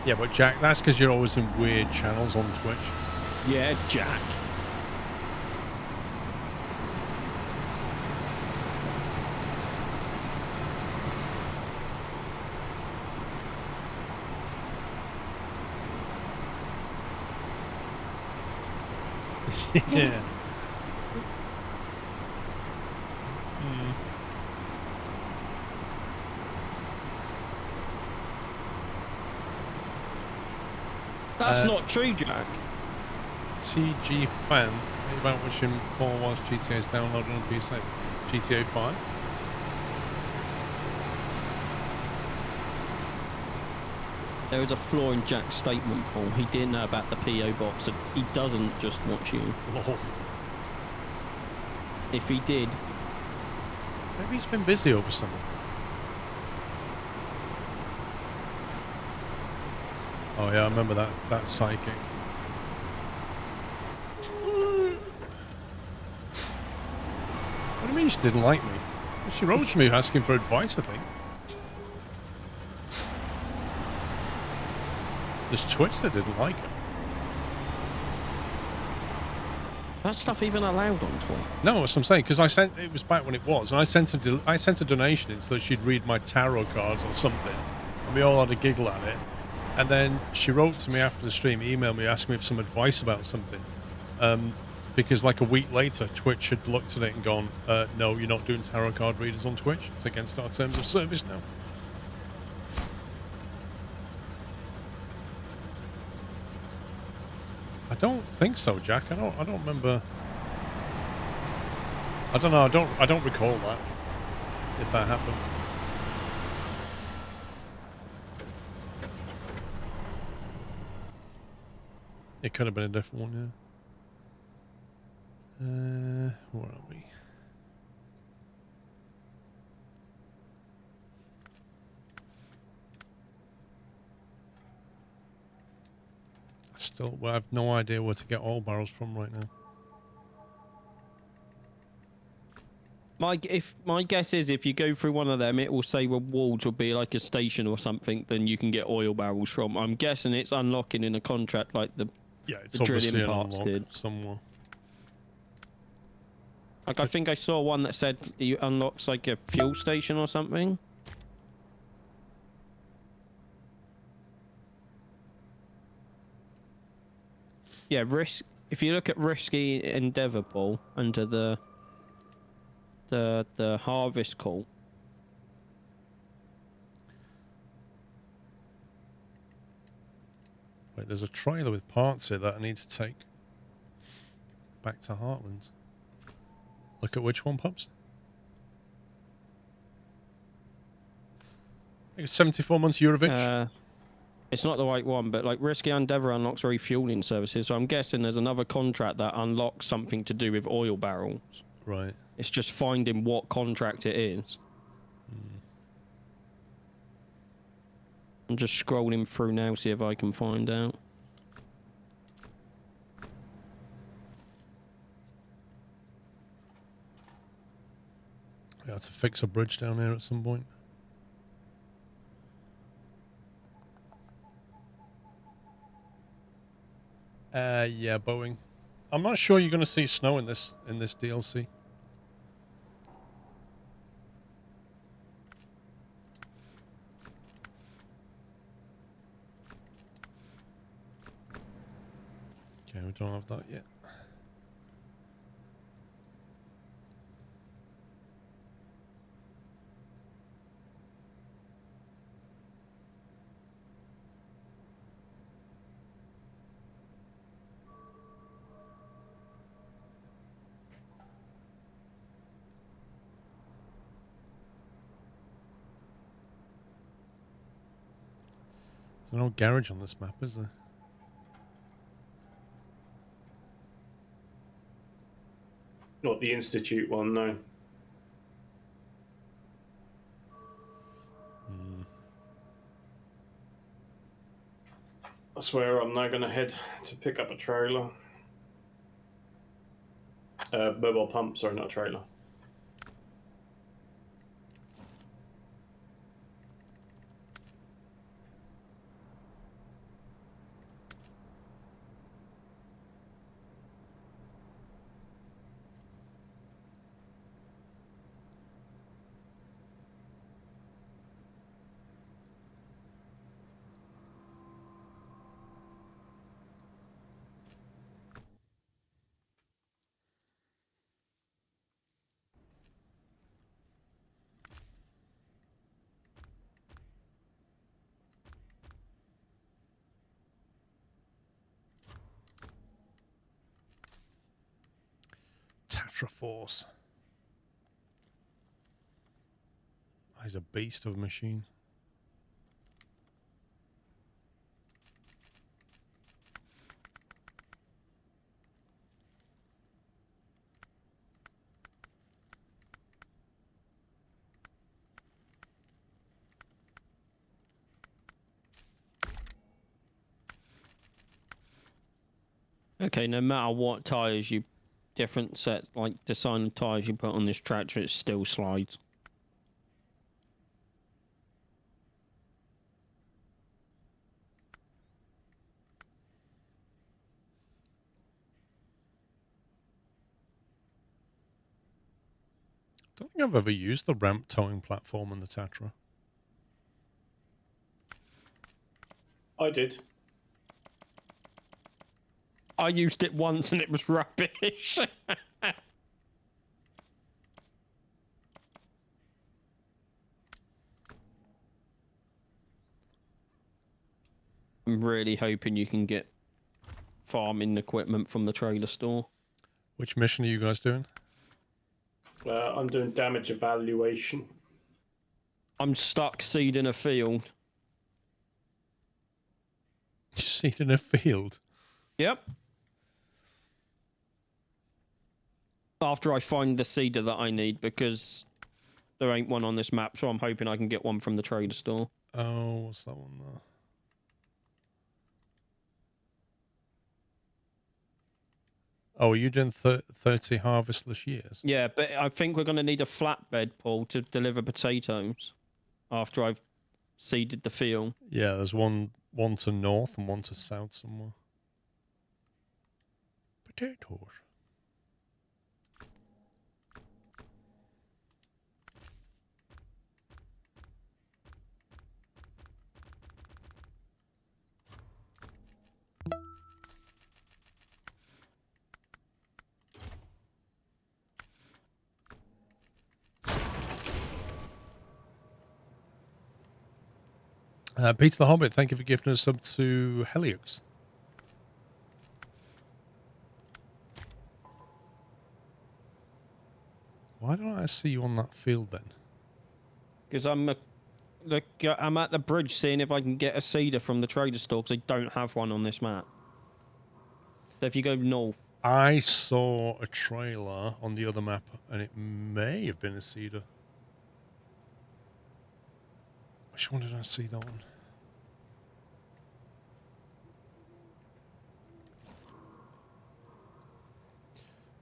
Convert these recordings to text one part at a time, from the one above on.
Yeah, but Jack, that's because you're always in weird channels on Twitch. Yeah, Jack. Yeah. That's not true, Jack. TG fan, about watching Paul whilst GTA is downloading on PC. GTA 5. There is a flaw in Jack's statement, Paul. He didn't know about the PO box, and he doesn't just watch you. Lol. If he did, Maybe he's been busy over summer. Oh yeah, I remember that psychic. What do you mean she didn't like me? She wrote to me asking for advice, I think. There's Twitch that didn't like her. that stuff even allowed on Twitch? No, that's what I'm saying, because it was back when it was, and I sent a donation in so she'd read my tarot cards or something, and we all had a giggle at it. And then she wrote to me after the stream, emailed me, asking me for some advice about something. Because like a week later, Twitch had looked at it and gone, no, you're not doing tarot card readers on Twitch. It's against our terms of service now. I don't think so, Jack. I don't remember. I don't know. I don't recall that. If that happened. It could have been a different one, yeah. Where are we? I have no idea where to get oil barrels from right now. My guess is if you go through one of them, it will say rewards will be like a station or something. Then you can get oil barrels from. I'm guessing it's unlocking in a contract like the It's the obviously drilling an parts unlock did. somewhere. Like I think I saw one that said you unlocks like a fuel station or something. Yeah, if you look at risky endeavor, Paul, under the harvest call. Wait, there's a trailer with parts here that I need to take back to Heartland. Look at which one, Pups? It's 74 months Eurovich. It's not the right one, but like risky endeavor unlocks refueling services. So I'm guessing there's another contract that unlocks something to do with oil barrels. Right. It's just finding what contract it is. I'm just scrolling through now, see if I can find out. We have to fix a bridge down here at some point. Yeah, Boeing. I'm not sure you're going to see snow in this DLC. Okay, we don't have that yet. There's no garage on this map, is there? Not the Institute one, no. I swear I'm now going to head to pick up a trailer. Mobile pump, sorry, not a trailer. Tatra Force. He's a beast of a machine. Okay, no matter what tyres you, different sets, like design of tyres you put on this tractor, it still slides. I don't think I've ever used the ramp towing platform on the Tatra. I did. I used it once and it was rubbish. I'm really hoping you can get farming equipment from the trailer store. Which mission are you guys doing? I'm doing damage evaluation. I'm stuck seeding a field. Seed in a field. Yep. After I find the seeder that I need, because there ain't one on this map, so I'm hoping I can get one from the trader store. Oh, what's that one there? Oh, are you doing 30 harvestless years? Yeah, but I think we're going to need a flatbed, Paul, to deliver potatoes after I've seeded the field. Yeah, there's one to north and one to south somewhere. Potatoes. Peter the Hobbit, thank you for gifting us sub to Heliux. Why don't I see you on that field then? Because I'm at the bridge seeing if I can get a seeder from the trader store, because I don't have one on this map. So if you go north. I saw a trailer on the other map, and it may have been a cedar. Which one did I see that one?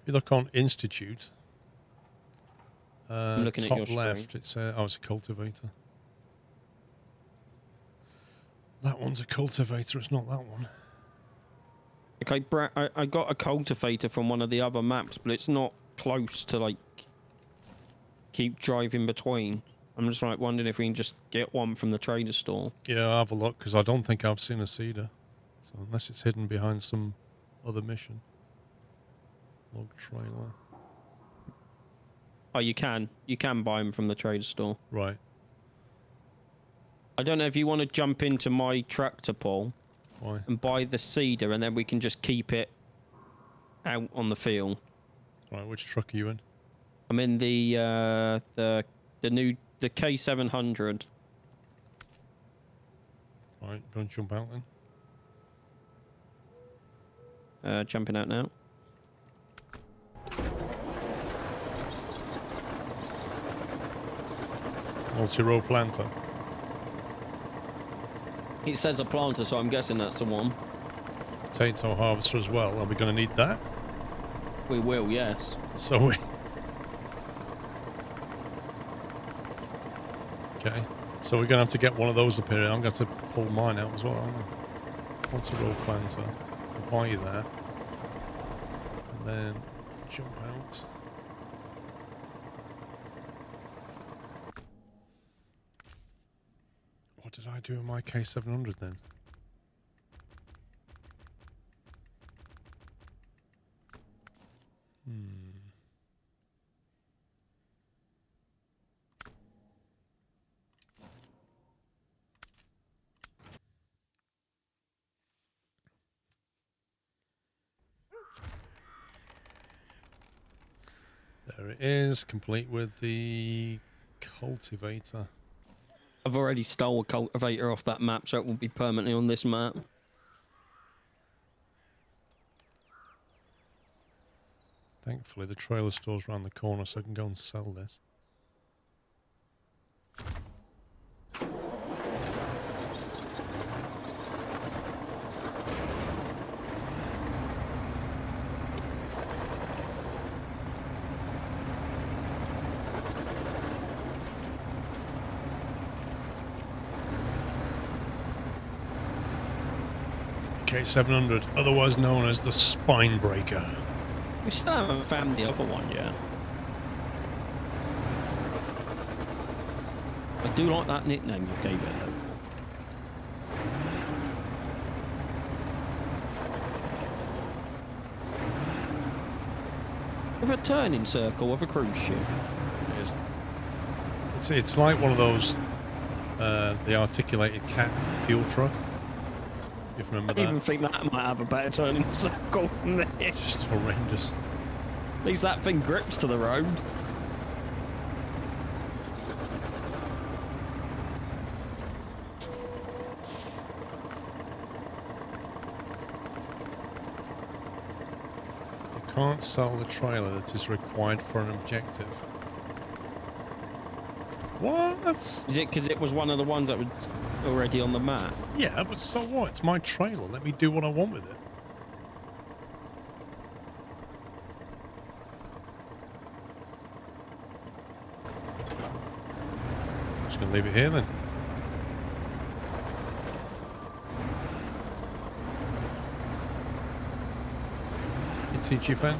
If you look on Institute, I'm looking at your top left, screen. it's it's a cultivator. That one's a cultivator, it's not that one. Okay, Brett, I got a cultivator from one of the other maps, but it's not close to, like, keep driving between. I'm just, like, wondering if we can just get one from the trader store. Yeah, I'll have a look, because I don't think I've seen a cedar. So unless it's hidden behind some other mission. Log trailer. Oh, you can. You can buy them from the trader store. Right. I don't know if you want to jump into my tractor, Paul. Why? And buy the cedar, and then we can just keep it out on the field. Right, which truck are you in? I'm in the K700. Right, don't jump out then. Jumping out now. Multi-row planter. It says a planter, so I'm guessing that's the one. Potato harvester as well. Are we going to need that? We will, yes. So we... Okay. So we're going to have to get one of those up here. I'm going to pull mine out as well, aren't I? Multi-row planter. I'll buy you that. And then jump out. What did I do in my K700 then? There it is, complete with the cultivator. I've already stole a cultivator off that map, so it will be permanently on this map. Thankfully, the trailer store's around the corner, so I can go and sell this. K700, otherwise known as the Spine Breaker. We still haven't found the other one yet. I do like that nickname you gave it though. With a turning circle of a cruise ship. It's like one of those, the articulated cat fuel truck. If you remember I even think that might have a better turning circle than this. Just horrendous. At least that thing grips to the road. You can't sell the trailer that is required for an objective. What? Is it because it was one of the ones that was already on the map? Yeah, but so what? It's my trailer. Let me do what I want with it. Just gonna leave it here then. You teach your fan?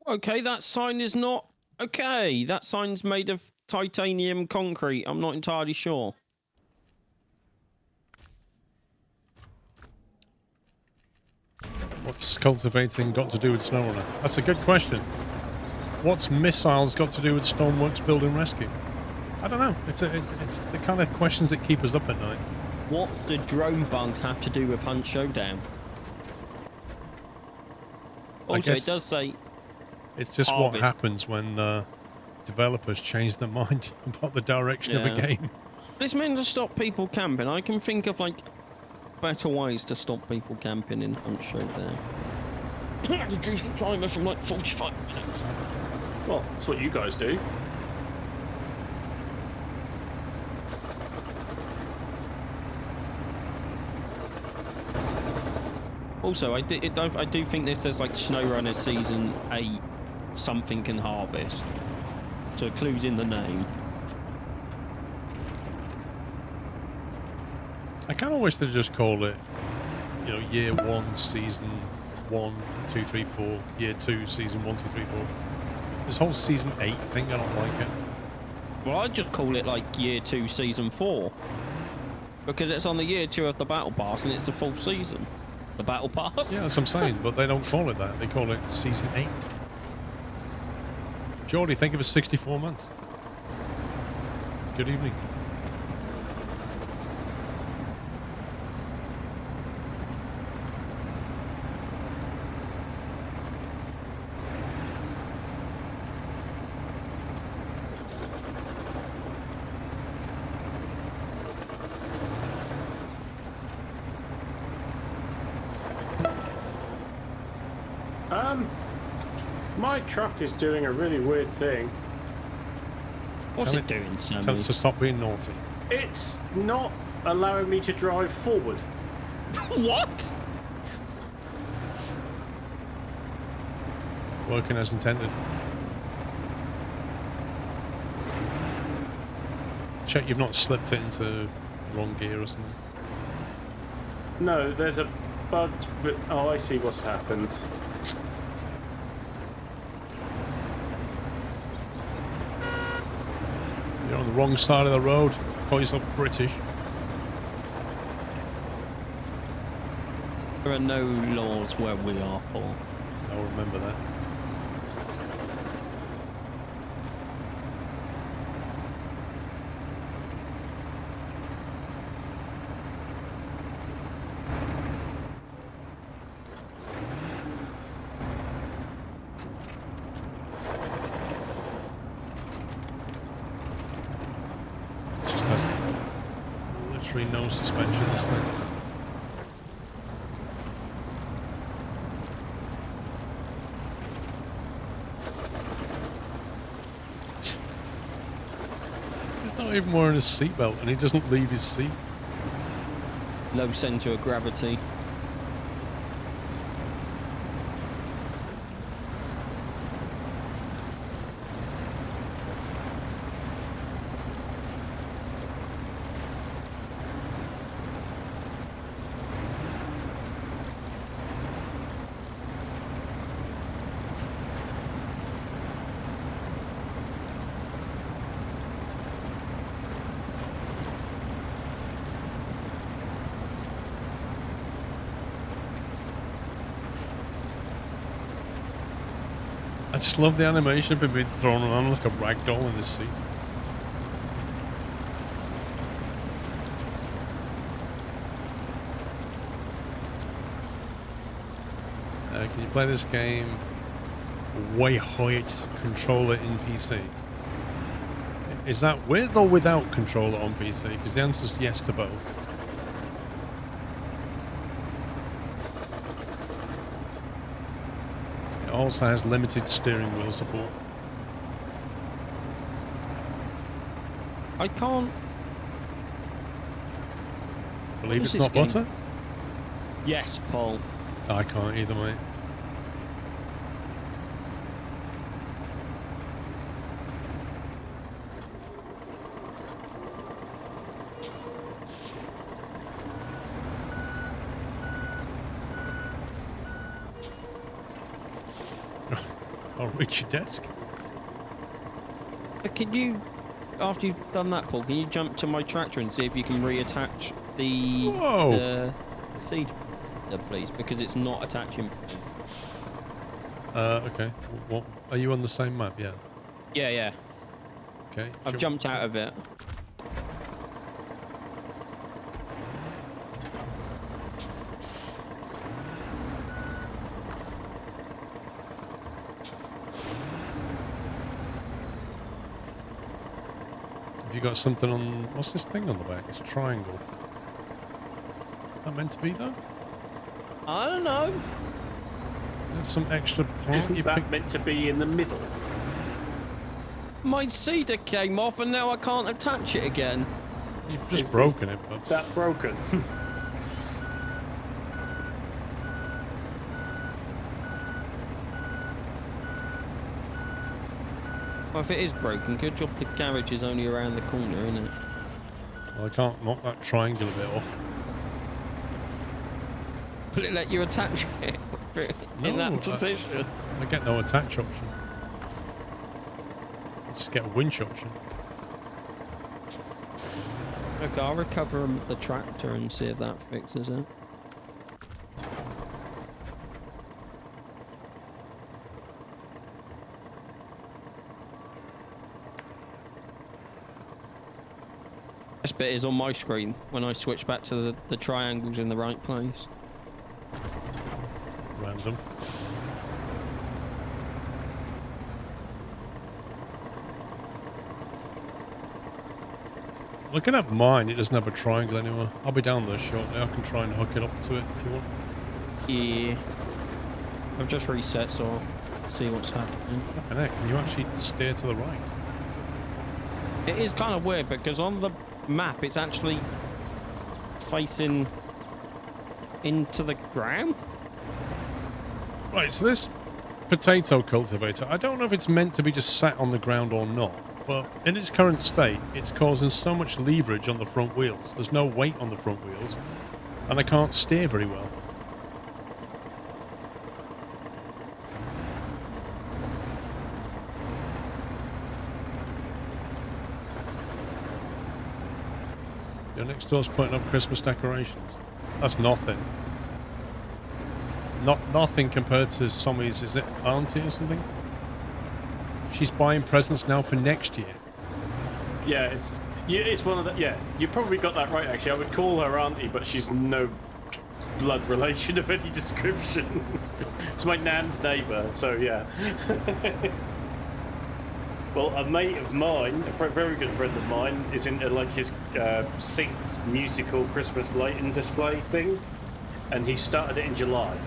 Okay, that sign is not... Okay, that sign's made of titanium concrete. I'm not entirely sure. What's cultivating got to do with Snowrunner? That's a good question. What's missiles got to do with Stoneworks Build and Rescue? I don't know. It's the kind of questions that keep us up at night. What do drone bugs have to do with Hunt Showdown? Also, it does say... It's just harvest. what happens when developers change their mind about the direction of a game. It's meant to stop people camping. I can think of, like, better ways to stop people camping in Hunt Showdown. Reduce the timer from, like, 45 minutes. Well, that's what you guys do. Also, I do think this says, like, Snowrunner Season 8 something can harvest. So it clues in the name. I kind of wish they'd just call it, you know, Year 1, Season 1, 2, 3, 4, Year 2, Season 1, 2, 3, 4. This whole Season 8 thing, I don't like it. Well, I'd just call it, like, Year 2, Season 4. Because it's on the Year 2 of the Battle Pass and it's the full season. The Battle Pass? Yeah, that's what I'm saying, but they don't call it that. They call it Season 8. Geordie, think of it 64 months. Good evening. My truck is doing a really weird thing. What's it doing, Sammy? Tell us to stop being naughty. It's not allowing me to drive forward. What? Working as intended. Check you've not slipped it into the wrong gear or something. No, there's a bug. Oh, I see what's happened. You're on the wrong side of the road. Call yourself British. There are no laws where we are, Paul. I'll remember that. It just has literally no suspension, this thing. Not even wearing a seatbelt, and he doesn't leave his seat. Low centre of gravity. I just love the animation of him being thrown around like a rag doll in his seat. Can you play this game way height controller in PC? Is that with or without controller on PC? Because the answer is yes to both. It also has limited steering wheel support. I can't Believe is it's not this game? butter? Yes, Paul. I can't either, mate. I'll reach your desk. Can you, after you've done that, Paul, can you jump to my tractor and see if you can reattach the seed, please? Because it's not attaching. Okay. What? Are you on the same map? Yeah. Yeah, yeah. Okay. I've jumped out of it. Have you got something on... What's this thing on the back? It's a triangle. That meant to be though? I don't know. There's some extra part Isn't you that picked. meant to be in the middle? My cedar came off and now I can't attach it again. You've just broken it, but... That broken. Well, if it is broken, good job the garage is only around the corner, isn't it? Well, I can't knock that triangular bit off. Will it let you attach it in No, that position? I get no attach option. I just get a winch option. Okay, I'll recover the tractor and see if that fixes it. This bit is on my screen when I switch back to the triangles in the right place. Random. Looking at mine, it doesn't have a triangle anymore. I'll be down there shortly. I can try and hook it up to it if you want. Yeah. I've just reset, so I'll see what's happening. Flipping heck, can you actually steer to the right? It is kind of weird because on the map it's actually facing into the ground. Right, so this potato cultivator, I don't know if it's meant to be just sat on the ground or not, but in its current state, it's causing so much leverage on the front wheels. There's no weight on the front wheels, And I can't steer very well. Your next door's putting up Christmas decorations. That's nothing. Nothing compared to Sommy's, is it auntie or something? She's buying presents now for next year. Yeah, it's one of the... Yeah, you probably got that right, actually. I would call her auntie, but she's no blood relation of any description. It's my nan's neighbour, so yeah. Well, a mate of mine, a very good friend of mine, is into like his synced musical Christmas lighting display thing, and he started it in July.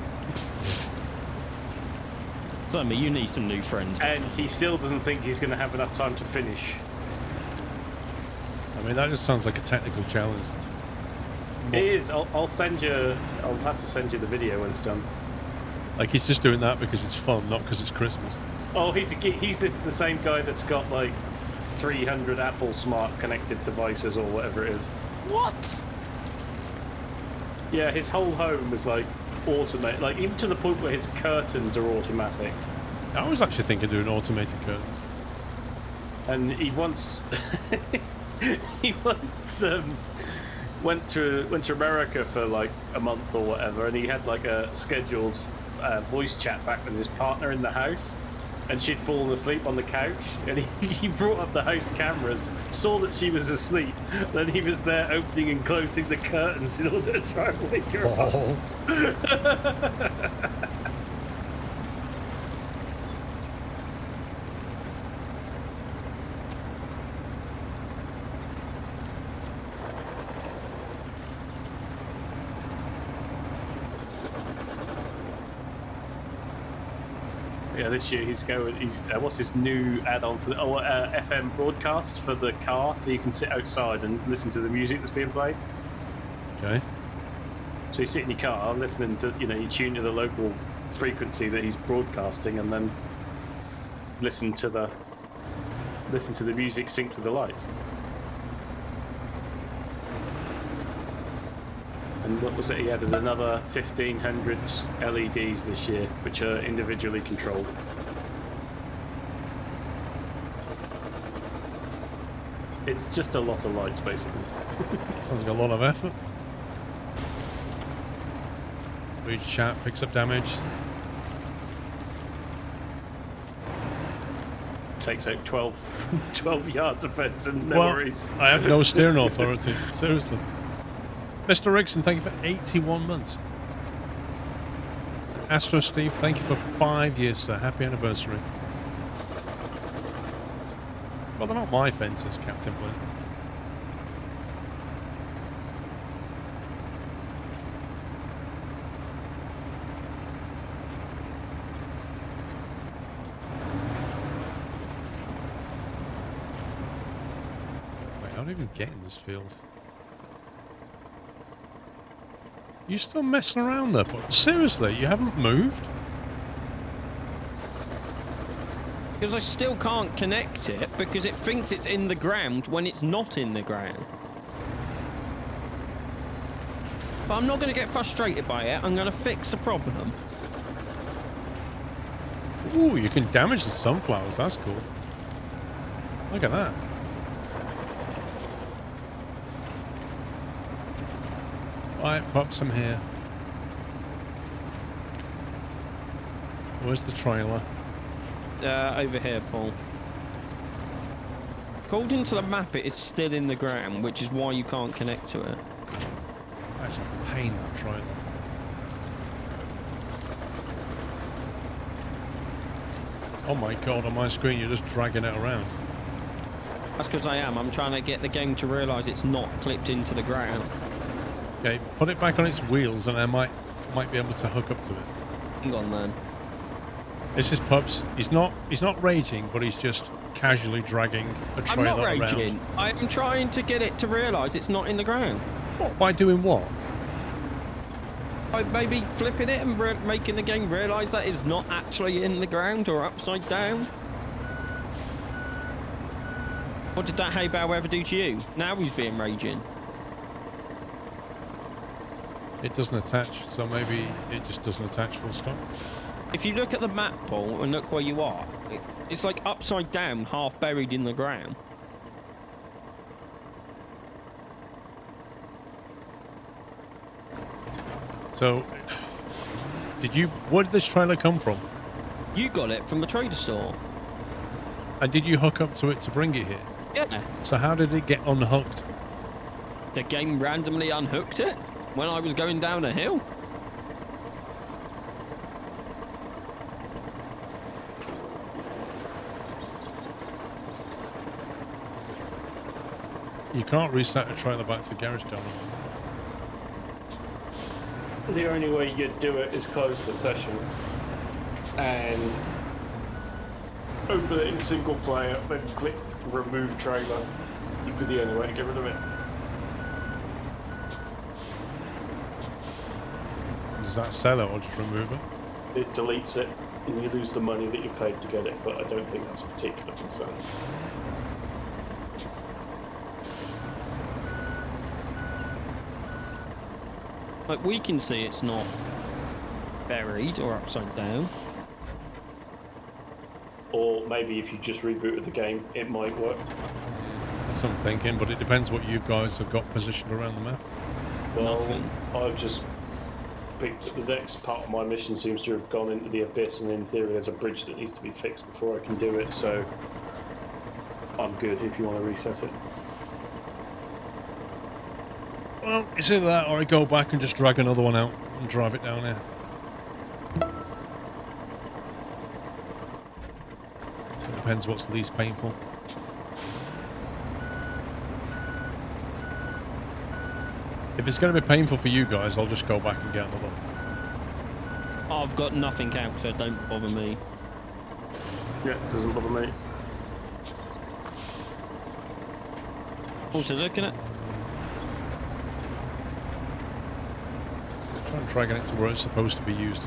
Sammy, you need some new friends. And he still doesn't think he's going to have enough time to finish. I mean, that just sounds like a technical challenge. It is. I'll send you. I'll have to send you the video when it's done. Like, he's just doing that because it's fun, not because it's Christmas. Oh, he's the same guy that's got like 300 Apple Smart connected devices or whatever it is. What? Yeah, his whole home is like automated, like even to the point where his curtains are automatic. I was actually thinking of doing automated curtains. And he once went to America for like a month or whatever, and he had like a scheduled voice chat back with his partner in the house, and she'd fallen asleep on the couch, and he brought up the house cameras, saw that she was asleep, then he was there opening and closing the curtains in order to try and wake her up. Yeah, this year he's what's his new add-on for the FM broadcast for the car, so you can sit outside and listen to the music that's being played. Okay. So you sit in your car listening to, you tune to the local frequency that he's broadcasting, and then listen to the music synced with the lights. And what was it? He added another 1,500 LEDs this year, which are individually controlled. It's just a lot of lights, basically. Sounds like a lot of effort. Reach chat, picks up damage. Takes out 12 yards of fence and no worries. I have no steering authority, seriously. Mr. Rickson, thank you for 81 months. Astro Steve, thank you for 5 years, sir. Happy anniversary. Well, they're not my fences, Captain Flint. Wait, how do I even get in this field? You still messing around there, but seriously, you haven't moved? Because I still can't connect it because it thinks it's in the ground when it's not in the ground. But I'm not going to get frustrated by it. I'm going to fix the problem. Ooh, you can damage the sunflowers. That's cool. Look at that. Right, Pops, I'm here. Where's the trailer? Over here, Paul. According to the map, it is still in the ground, which is why you can't connect to it. That's a pain, that trailer. Oh my god, on my screen you're just dragging it around. That's because I am. I'm trying to get the game to realise it's not clipped into the ground. Okay, put it back on its wheels and I might be able to hook up to it. Hang on, then. This is Pups. He's not raging, but he's just casually dragging a trailer around. I'm not raging. I'm trying to get it to realise it's not in the ground. What? By doing what? By maybe flipping it and making the game realise that it's not actually in the ground or upside down. What did that hay bow ever do to you? Now he's being raging. It doesn't attach, so maybe it just doesn't attach full stop. If you look at the map, Paul, and look where you are, it's like upside down, half buried in the ground. So, where did this trailer come from? You got it from the trader store. And did you hook up to it to bring it here? Yeah. So how did it get unhooked? The game randomly unhooked it when I was going down a hill. You can't reset a trailer back to garage down. The only way you'd do it is close the session and open it in single player, then click remove trailer. It'd be the only way to get rid of it. Does that sell it or just remove it? It deletes it and you lose the money that you paid to get it, but I don't think that's a particular concern. Like, we can see it's not buried or upside down. Or maybe if you just rebooted the game, it might work. That's what I'm thinking, but it depends what you guys have got positioned around the map. Well, Nothing. I've just picked the next part of my mission seems to have gone into the abyss, and in theory there's a bridge that needs to be fixed before I can do it, so I'm good if you want to reset it. Well, it's either that or I go back and just drag another one out and drive it down here. So it depends what's least painful. If it's going to be painful for you guys, I'll just go back and get another one. I've got nothing out, so don't bother me. Yeah, doesn't bother me. Also, looking at... Try and dragging it to where it's supposed to be used.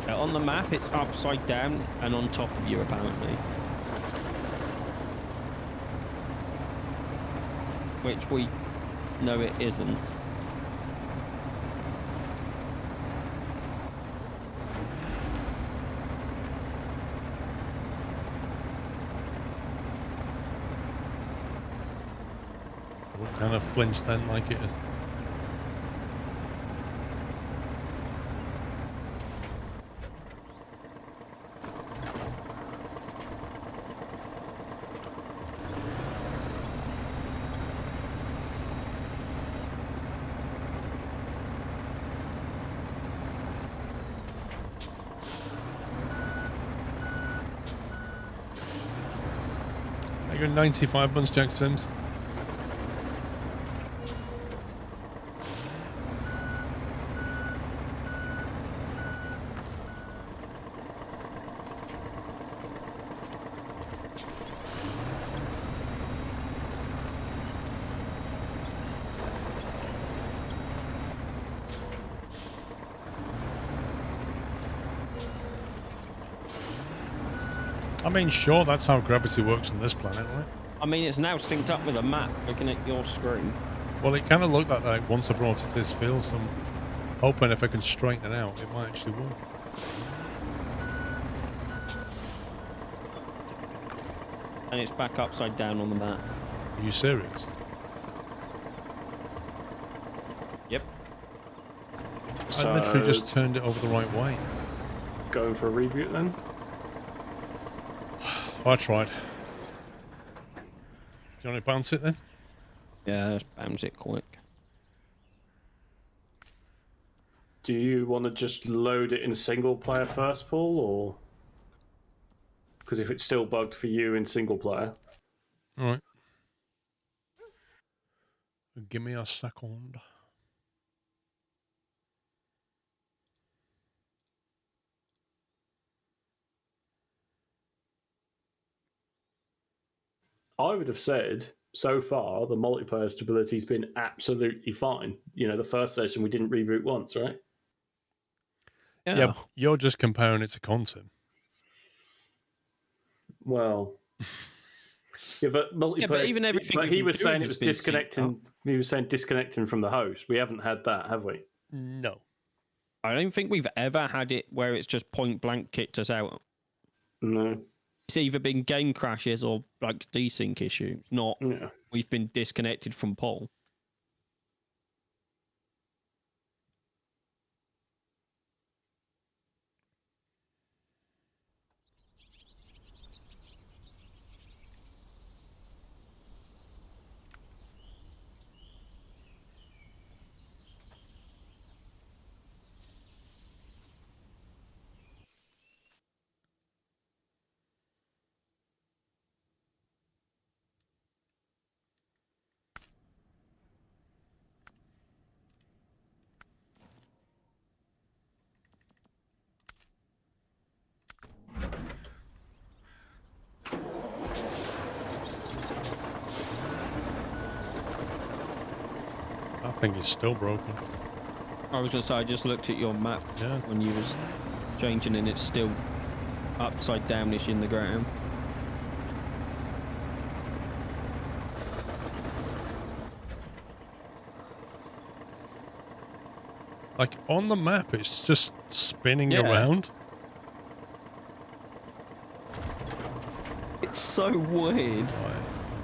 On the map, it's upside down and on top of you, apparently. Which we know it isn't. What kind of flinch then like it is? You're 95 months, Jack Sims. I mean, sure, that's how gravity works on this planet, right? I mean, it's now synced up with a map, looking at your screen. Well, it kind of looked like that once I brought it to this field, so I'm hoping if I can straighten it out, it might actually work. And it's back upside down on the map. Are you serious? Yep. I literally just turned it over the right way. Going for a reboot then? I tried. Do you want to bounce it then? Yeah, let's bounce it quick. Do you want to just load it in single player first, Paul, or because if it's still bugged for you in single player? All right. Give me a second. I would have said so far the multiplayer stability's been absolutely fine. You know, the first session we didn't reboot once, right? Yeah, you're just comparing it to Consim. Well, Yeah, but multiplayer. Yeah, but even everything But we've he been was saying doing it has was been synced disconnecting. He was saying disconnecting from the host. We haven't had that, have we? No. I don't think we've ever had it where it's just point blank kicked us out. No. It's either been game crashes or like desync issues, not Yeah. we've been disconnected from Paul. I think it's still broken. I was going to say, I just looked at your map Yeah. when you was changing and it's still upside downish in the ground. Like, on the map, it's just spinning Yeah. around. It's so weird. Right,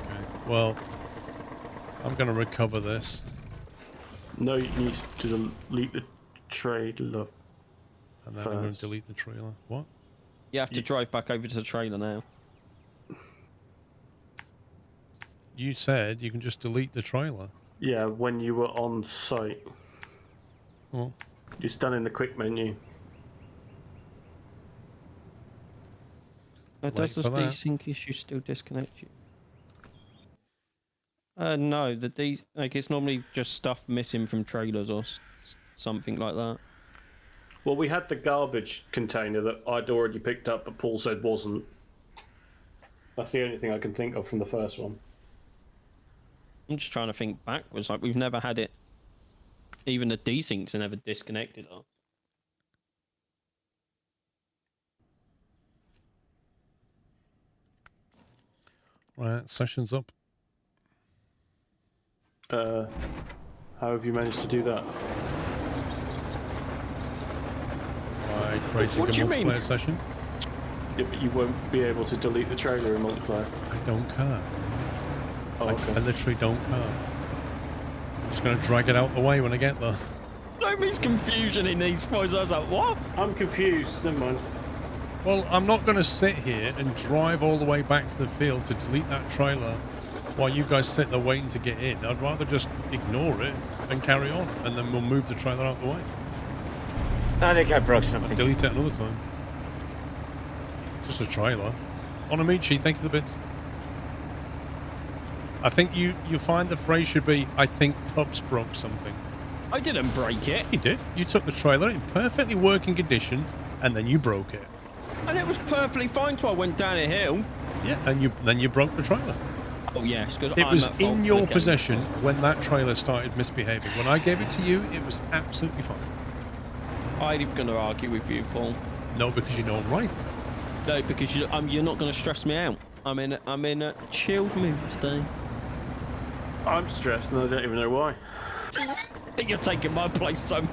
okay. Well, I'm going to recover this. No, you need to delete the trailer. And then I'm going to delete the trailer. What? You have to drive back over to the trailer now. You said you can just delete the trailer. Yeah, when you were on site. Well, You're still in the quick menu. Does Wait the for that. desync issue still disconnect you? No, like it's normally just stuff missing from trailers or something like that. Well, we had the garbage container that I'd already picked up, but Paul said wasn't. That's the only thing I can think of from the first one. I'm just trying to think backwards. Like we've never had it. Even the desyncs are never disconnected us. right, session's up. How have you managed to do that? By creating What a do you mean? multiplayer session. Yeah, but you won't be able to delete the trailer in multiplayer. I don't care. Oh, okay. I literally don't care. I'm just going to drag it out the way when I get there. Nobody's confusion in these points. I was like, what? I'm confused. Never mind. Well, I'm not going to sit here and drive all the way back to the field to delete that trailer while you guys sit there waiting to get in. I'd rather just ignore it and carry on, and then we'll move the trailer out the way. I think I broke I'll something. delete it another time. It's just a trailer. Onamichi, thank you for the bits. I think you find the phrase should be, I think Pups broke something. I didn't break it. You did. You took the trailer in perfectly working condition, and then you broke it. And it was perfectly fine till I went down a hill. Yeah, and then you broke the trailer. Oh, yes, because It I'm was at fault in for your the game. possession when that trailer started misbehaving. When I gave it to you, it was absolutely fine. I'm going to argue with you, Paul. No, because you know I'm right. No, because you're not going to stress me out. I'm in a chilled mood today. I'm stressed and I don't even know why. You're taking my place, son.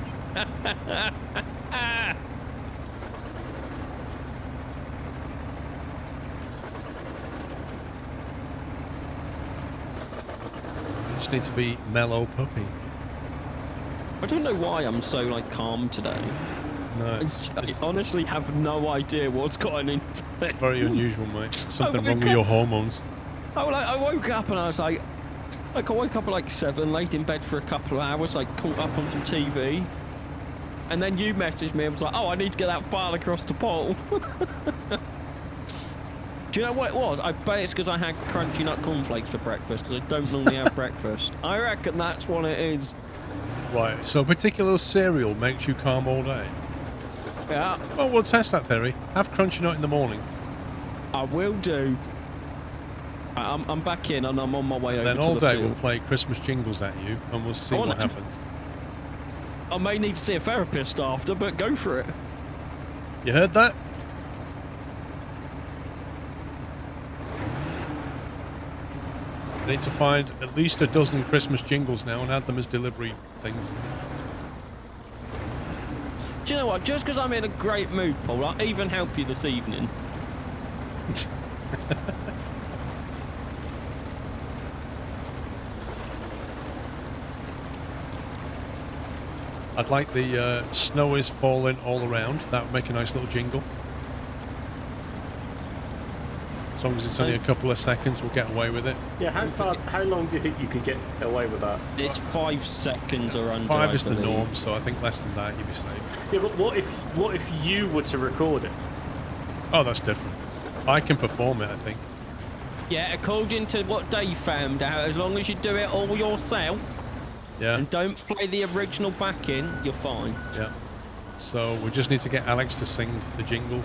You just need to be mellow puppy. I don't know why I'm so like calm today. No, I honestly have no idea what's gotten into it. very unusual, mate. Something woke wrong with up- your hormones. I woke up and I was like I woke up at like 7, laid in bed for a couple of hours, like caught up on some TV. And then you messaged me and was like, oh, I need to get that file across to Paul. Do you know what it was? I bet it's because I had crunchy nut cornflakes for breakfast, because I don't normally have breakfast. I reckon that's what it is. Right, so a particular cereal makes you calm all day. Yeah, Well, we'll test that theory. Have crunchy nut in the morning. I will do. I'm back in and I'm on my way over Then to all the day field. we'll play Christmas jingles at you, and we'll see Oh, what no. happens. I may need to see a therapist after, but go for it. You heard that? I need to find at least a dozen Christmas jingles now and add them as delivery things. Do you know what? Just because I'm in a great mood, Paul, I'll even help you this evening. I'd like the snow is falling all around. That would make a nice little jingle. As long as it's only a couple of seconds, we'll get away with it. Yeah, how long do you think you could get away with that? It's 5 seconds or under. 5 is I the believe. norm, so I think less than that you'd be safe. Yeah, but what if you were to record it? Oh, that's different. I can perform it, I think. Yeah, according to what Dave found out, as long as you do it all yourself Yeah, and don't play the original back in, you're fine. yeah. So we just need to get Alex to sing the jingles.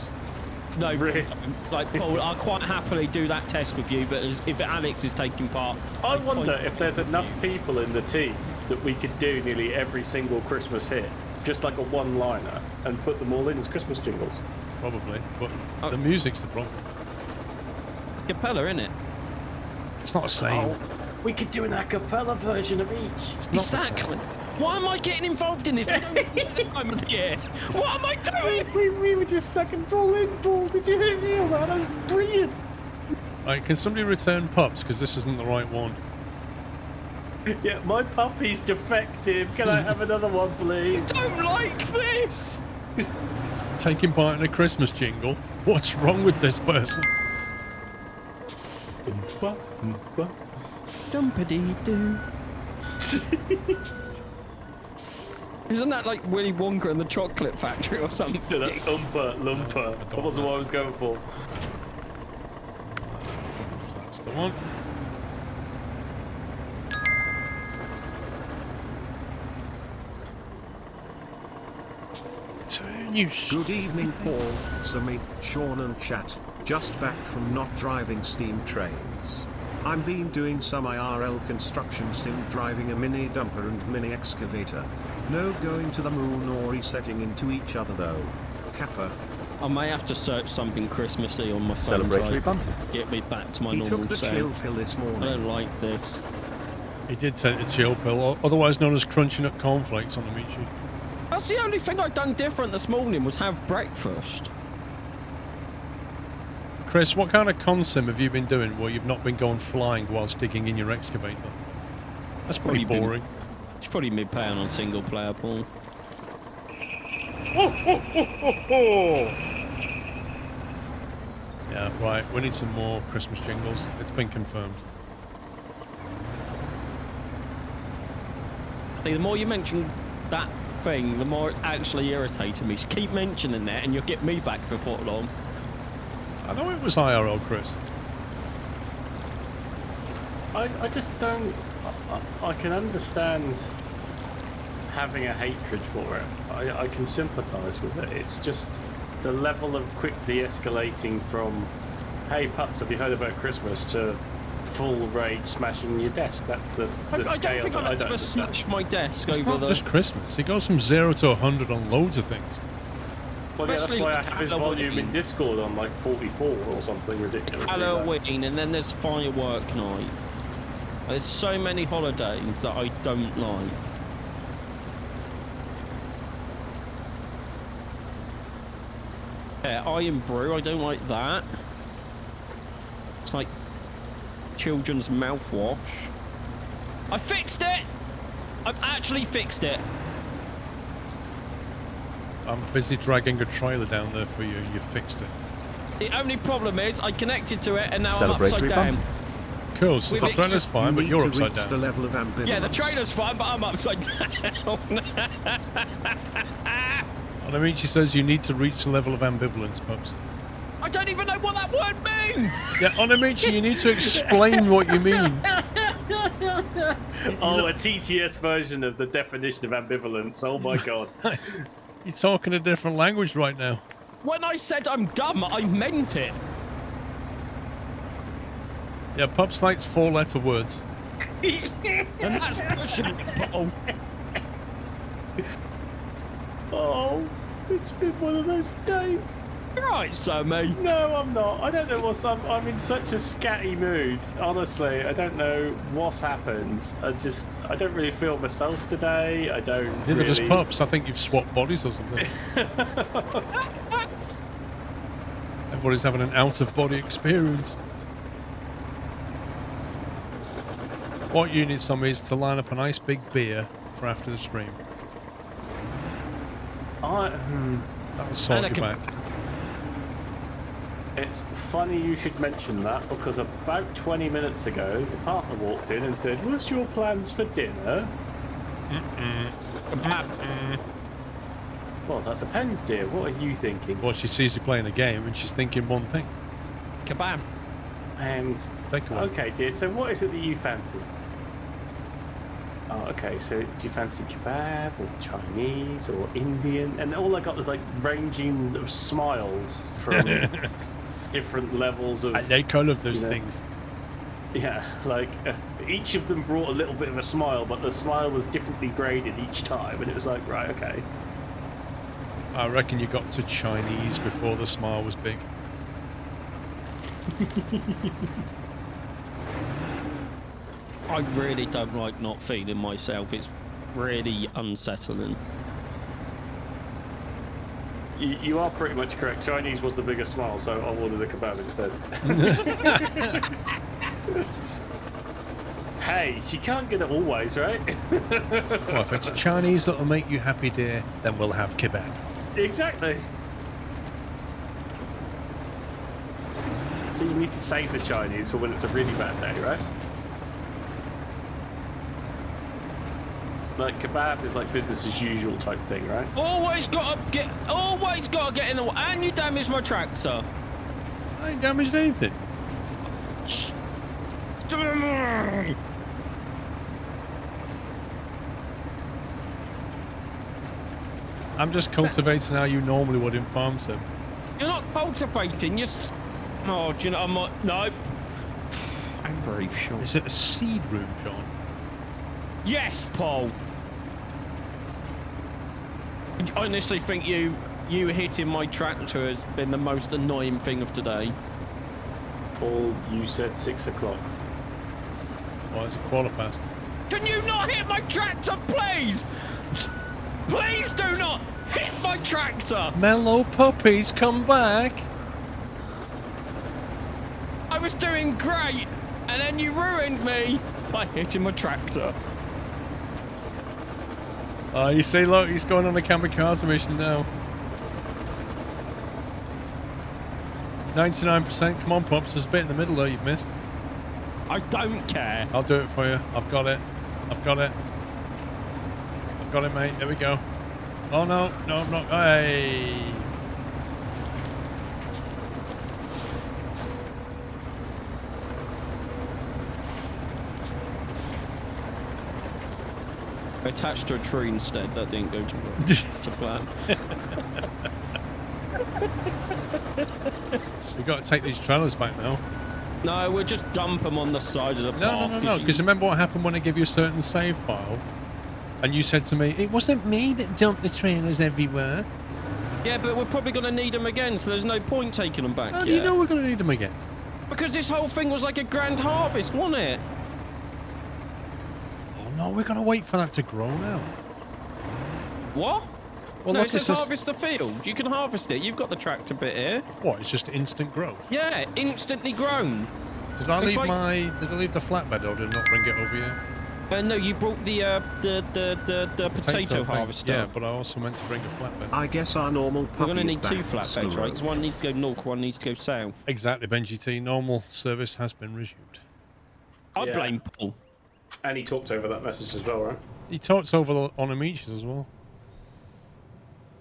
No, Really? like Paul, I'll quite happily do that test with you, but if Alex is taking part, I I'd wonder point if there's with enough you. people in the team that we could do nearly every single Christmas hit, just like a one-liner, and put them all in as Christmas jingles. Probably, but Oh. the music's the problem. Capella, innit? It's not the same. We could do an a cappella version of each. It's not the same. Exactly. Why am I getting involved in this? I don't know at the time of the year. What am I doing? We were just sucking Paul in, Paul. Did you hear that? That was brilliant. Right, can somebody return pups? Because this isn't the right one. Yeah, my puppy's defective. Can I have another one, please? Don't like this. Taking part in a Christmas jingle? What's wrong with this person? Dumpity-doo. Isn't that like Willy Wonka and the Chocolate Factory or something? So that's Oompa Loompa. That wasn't what I was going for. So that's the one. Turn you Good evening, Paul, Sammy, Sean and chat. Just back from not driving steam trains. I've been doing some IRL construction sim, driving a mini dumper and mini excavator. No going to the moon or resetting into each other though. Kappa. I may have to search something Christmassy on my phone Celebratory to banter. get me back to my He normal took the self. chill pill this I morning. don't like this. He did take the chill pill, otherwise known as crunching up cornflakes on Amici. That's the only thing I've done different this morning was have breakfast. Chris, what kind of consim have you been doing where you've not been going flying whilst digging in your excavator? That's pretty Probably been- boring. It's probably me playing on single player, Paul. Yeah, right. We need some more Christmas jingles. It's been confirmed. See, the more you mention that thing, the more it's actually irritating me. So keep mentioning that and you'll get me back before long. I know it was IRL, Chris. I just don't. I can understand having a hatred for it. I can sympathise with it. It's just the level of quickly escalating from, hey pups, have you heard about Christmas, to full rage smashing your desk. That's the I don't scale think that I I've don't ever understand. smashed my desk It's over not the... just Christmas. It goes from 0 to 100 on loads of things. Well, yeah, that's Especially why I have his volume in Halloween. Discord on like 44 or something ridiculous. Halloween, and then there's firework night. There's so many holidays that I don't like. Yeah, Iron Brew, I don't like that. It's like children's mouthwash. I fixed it! I've actually fixed it. I'm busy dragging a trailer down there for you. You fixed it. The only problem is I connected to it and now I'm Celebratory upside down. banter. Cool. So We've the ex- trailer's fine, but need you're to upside reach down. the level of ambivalence. Yeah, the trailer's fine, but I'm upside down. And Amici says you need to reach the level of ambivalence, pups. I don't even know what that word means. Yeah, Onamichi, you need to explain what you mean. Oh, a TTS version of the definition of ambivalence. Oh my god. You're talking a different language right now. When I said I'm dumb, I meant it. Yeah, pups likes 4-letter words. And that's pushing it, Paul. Oh, it's been one of those days. Right, Sammy. No, I'm not. I don't know what's. I'm in such a scatty mood. Honestly, I don't know what's happened. I don't really feel myself today. I don't. Neither really... does Pups. I think you've swapped bodies or something. Everybody's having an out-of-body experience. What you need, Tommy, is to line up a nice big beer for after the stream. That'll sort you back. It's funny you should mention that because about 20 minutes ago, the partner walked in and said, "What's your plans for dinner?" Well, that depends, dear. What are you thinking? Well, she sees you playing a game and she's thinking one thing. Kebab. And Take away. okay, dear. So, what is it that you fancy? Oh, okay. So, do you fancy kebab or Chinese or Indian? And all I got was like ranging of smiles from different levels of. I like all of those things. Yeah, like each of them brought a little bit of a smile, but the smile was differently graded each time, and it was like, right, okay. I reckon you got to Chinese before the smile was big. I really don't like not feeling myself. It's really unsettling. You are pretty much correct. Chinese was the biggest smile, so I'll order the kebab instead. Hey, she can't get it always, right? Well, if it's Chinese that'll make you happy, dear, then we'll have kebab. Exactly. So you need to save the Chinese for when it's a really bad day, right? Like kebab is like business as usual type thing, right? Always gotta get in the way. And you damaged my tractor. I ain't damaged anything. I'm just cultivating how you normally would in farm sim. You're not cultivating, oh, do you know, I'm not, no. I'm very sure. Is it a seed room, John? Yes, Paul. I honestly think you hitting my tractor has been the most annoying thing of today. Paul, you said 6 o'clock. Well, it's a quarter past. Can you not hit my tractor, please? Please do not hit my tractor. Mellow puppies, come back. I was doing great, and then you ruined me by hitting my tractor. Oh, you see, look, he's going on a kamikaze mission now. 99%. Come on, Pops. There's a bit in the middle there you've missed. I don't care. I'll do it for you. I've got it. I've got it. I've got it, mate. There we go. Oh, no. No, I'm not. Hey. Attached to a tree instead. That didn't go to plan. We've got to take these trailers back now. No, we'll just dump them on the side of the path. No. Because remember what happened when I give you a certain save file? And you said to me, it wasn't me that dumped the trailers everywhere. Yeah, but we're probably going to need them again, so there's no point taking them back. How do you know we're going to need them again? Because this whole thing was like a grand harvest, wasn't it? Oh, no, we're going to wait for that to grow now. What? Well, No, look, it says harvest the field. You can harvest it. You've got the tractor bit here. What? It's just instant growth. Yeah, instantly grown. Did I It's leave like- Did I leave the flatbed or did I not bring it over here? No, you brought the potato thing. harvester. Yeah, but I also meant to bring a flatbed. I guess our normal We're puppy going to is need back two on flatbeds, right? Snowrunner. Because one needs to go north, one needs to go south. Exactly, Benji T. Normal service has been resumed. I Yeah. blame Paul. And he talked over that message as well, right? He talks over on Amiches as well.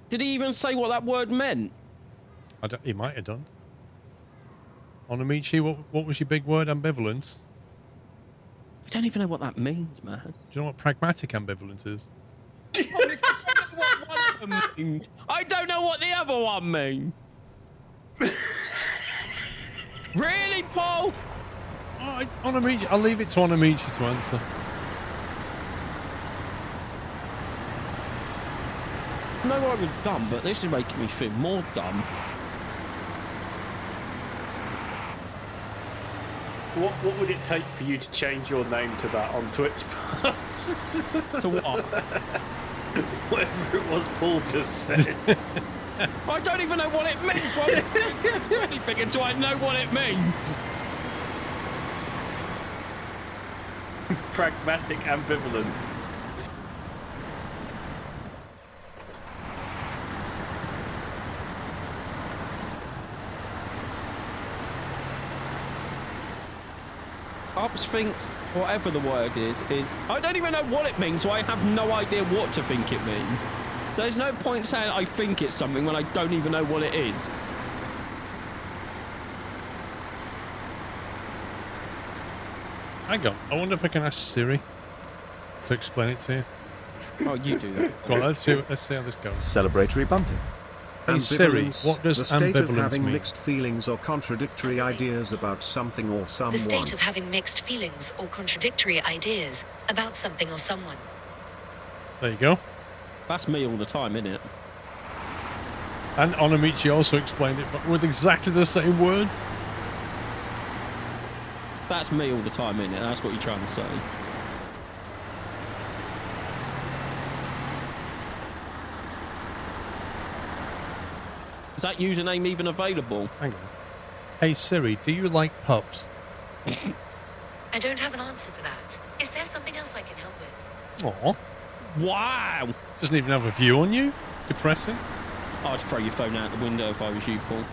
Did he even say what that word meant? He might have done. On Amici, what was your big word? Ambivalence? I don't even know what that means, man. Do you know what pragmatic ambivalence is? I don't know what one of them means. I don't know what the other one means. Really, Paul? Oh, on Amici, I'll leave it to on Amici to answer. I know I was dumb, but this is making me feel more dumb. What would it take for you to change your name to that on Twitch? So what? Whatever it was Paul just said. I don't even know what it means. Why would I do anything until I know what it means? Pragmatic ambivalent. Ops thinks whatever the word is I don't even know what it means, so I have no idea what to think it means. So there's no point saying I think it's something when I don't even know what it is. Hang on. I wonder if I can ask Siri to explain it to you. Oh, you do that. Go on, let's see how this goes. Celebratory bunting. Hey Siri, Ambivalence, what does the state of ambivalence having mean? mixed feelings or contradictory ideas about something or someone. The state of having mixed feelings or contradictory ideas about something or someone. There you go. That's me all the time, isn't it? And Onamichi also explained it, but with exactly the same words. That's me all the time, isn't it? That's what you're trying to say. Is that username even available? Hang on. Hey Siri, do you like pups? I don't have an answer for that. Is there something else I can help with? Aw. Wow! Doesn't even have a view on you? Depressing. I'd throw your phone out the window if I was you, Paul.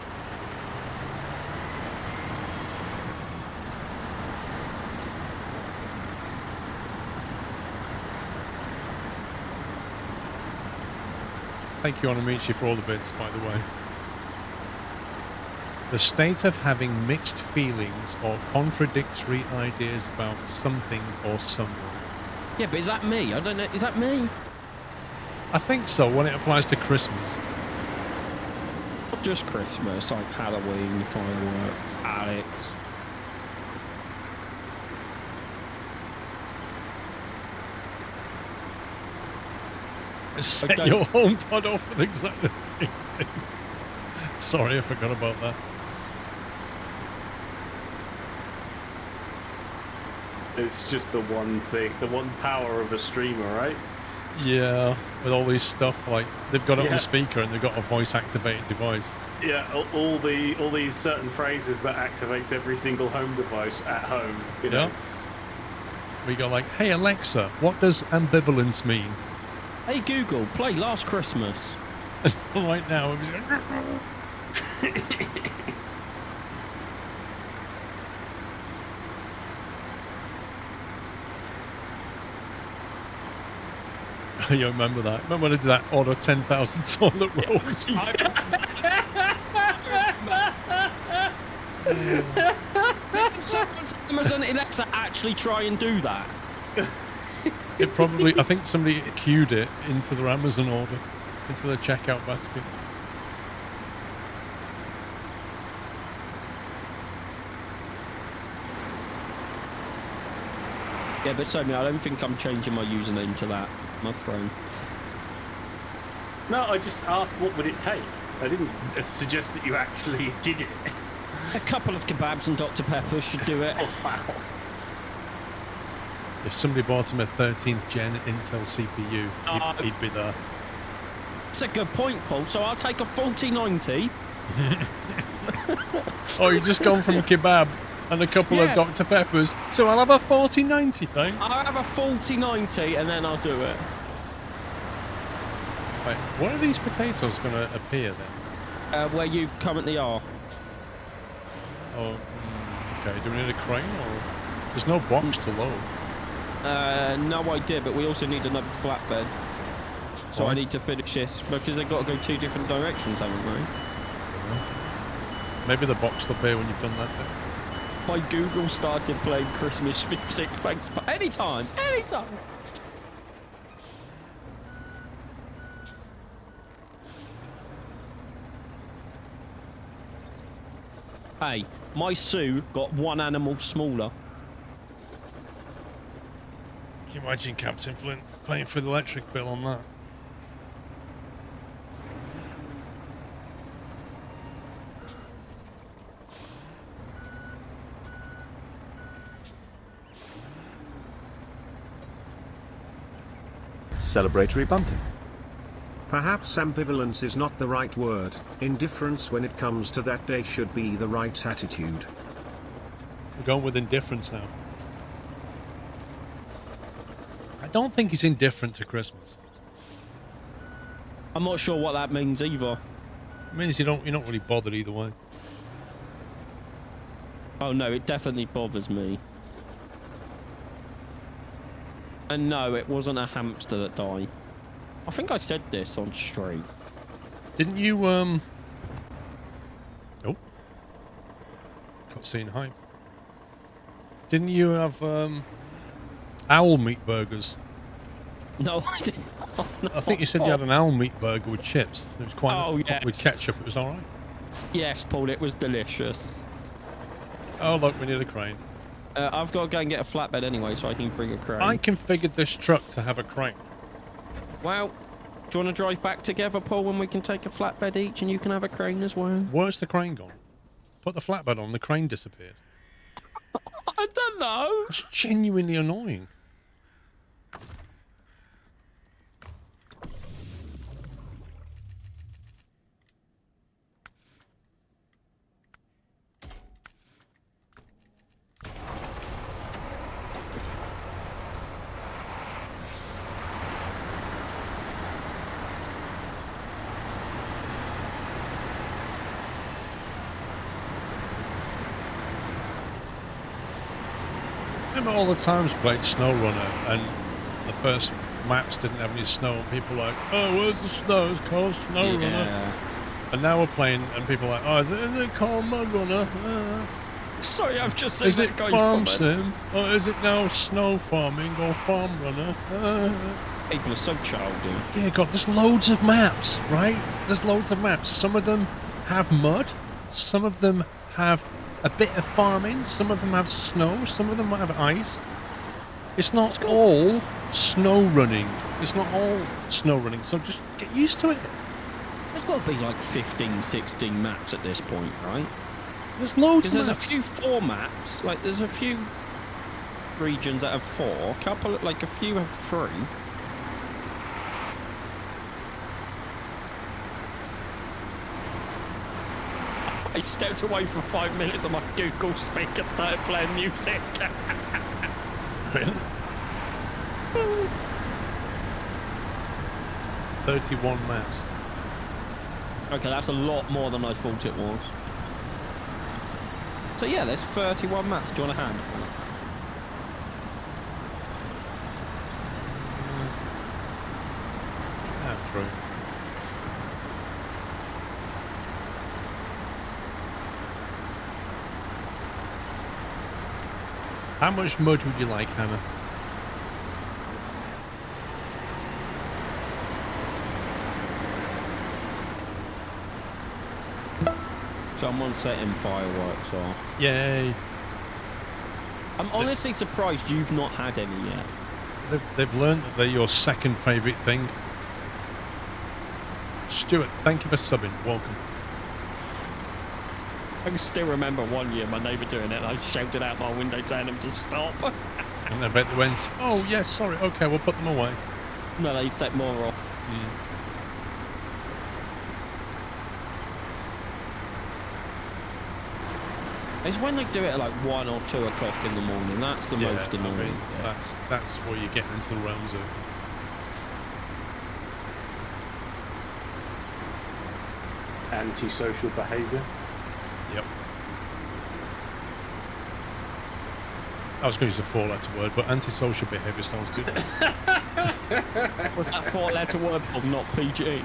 Thank you, Onamichi, for all the bits, by the way. The state of having mixed feelings or contradictory ideas about something or someone. Yeah, but is that me? I don't know. Is that me? I think so, when it applies to Christmas. Not just Christmas, like Halloween, fireworks, Alex. Set don't- your home pod off with exactly the same thing. Sorry, I forgot about that. It's just the one thing, the one power of a streamer, right? Yeah, with all these stuff, like, they've got it on Yeah. a speaker and they've got a voice-activated device. Yeah, all these certain phrases that activates every single home device at home. You know? Yeah. We go like, hey Alexa, what does ambivalence mean? Hey Google, play Last Christmas. Right now, it was going, you remember that? Remember when I did that order 10,000 toilet rolls? Someone's Amazon Alexa actually try and do that? It probably, I think somebody queued it into their Amazon order, into their checkout basket. Yeah, but Sonia, I don't think I'm changing my username to that, my phone. No, I just asked what would it take. I didn't suggest that you actually did it. A couple of kebabs and Dr. Pepper should do it. Oh, wow. If somebody bought him a 13th gen Intel CPU, he'd be there. That's a good point, Paul. So I'll take a 4090. Oh, you've just gone from kebab and a couple Yeah. of Dr. Peppers, so I'll have a 4090 thing. I'll have a 4090 and then I'll do it. Wait, when are these potatoes going to appear then? Where you currently are. Oh, okay. Do we need a crane or? There's no box to load. No idea, but we also need another flatbed. So Why? I need to finish this because they've got to go two different directions, haven't they? Maybe the box will appear when you've done that bit. My Google started playing Christmas music. Thanks, but anytime. Hey, my Sue got one animal smaller. Can you imagine Captain Flint paying for the electric bill on that? celebratory bunting. Perhaps ambivalence is not the right word. Indifference when it comes to that day should be the right attitude. We're going with indifference now. I don't think he's indifferent to Christmas. I'm not sure what that means either. It means you're not really bothered either way. Oh no, it definitely bothers me. And no, it wasn't a hamster that died. I think I said this on stream. Didn't you, Oh. Cutscene hype. Didn't you have, owl meat burgers? No, I didn't. Oh, no. I think you said you had an owl meat burger with chips. It was quite... Oh, yes. With ketchup, it was alright. Yes, Paul, it was delicious. Oh, look, we need a crane. I've got to go and get a flatbed anyway, so I can bring a crane. I configured this truck to have a crane. Well, do you want to drive back together, Paul, and we can take a flatbed each and you can have a crane as well? Where's the crane gone? Put the flatbed on, the crane disappeared. I don't know. It's genuinely annoying. Remember all the times we played Snowrunner and the first maps didn't have any snow and people were like, oh, where's the snow? It's called Snowrunner. Yeah. And now we're playing and people are like, oh, is it called Mudrunner? Sorry, I've just said Is that it guy's Farm comment. Sim? Or is it now Snow Farming or Farm Runner? People are so childish. Dear God, there's loads of maps, right? There's loads of maps. Some of them have mud. Some of them have a bit of farming. Some of them have snow. Some of them have ice. It's not all snow running. It's not all snow running. So just get used to it. There's got to be like 15, 16 maps at this point, right? There's loads of Because there's maps. a few 4 maps. Like, there's a few regions that have 4. Couple, like, a few have 3. I stepped away for 5 minutes and my Google speaker started playing music. Really? 31 maps. Okay, that's a lot more than I thought it was. So yeah, there's 31 maps. Do you want a hand? Through. How much mud would you like, Hannah? Someone's setting fireworks off. Yay! I'm honestly surprised you've not had any yet. They've learned that they're your second favourite thing. Stuart, thank you for subbing. Welcome. I can still remember one year my neighbour doing it and I shouted out my window telling him to stop. And I bet they went, oh, yes, sorry, okay, we'll put them away. No, they set more off. It's when they do it at like 1 or 2 o'clock in the morning. That's the most annoying. I mean, that's where you're getting into the realms of... Antisocial behaviour. Yep. I was going to use a 4-letter word, but antisocial behaviour sounds good. Was that 4-letter word, Bob, not PG?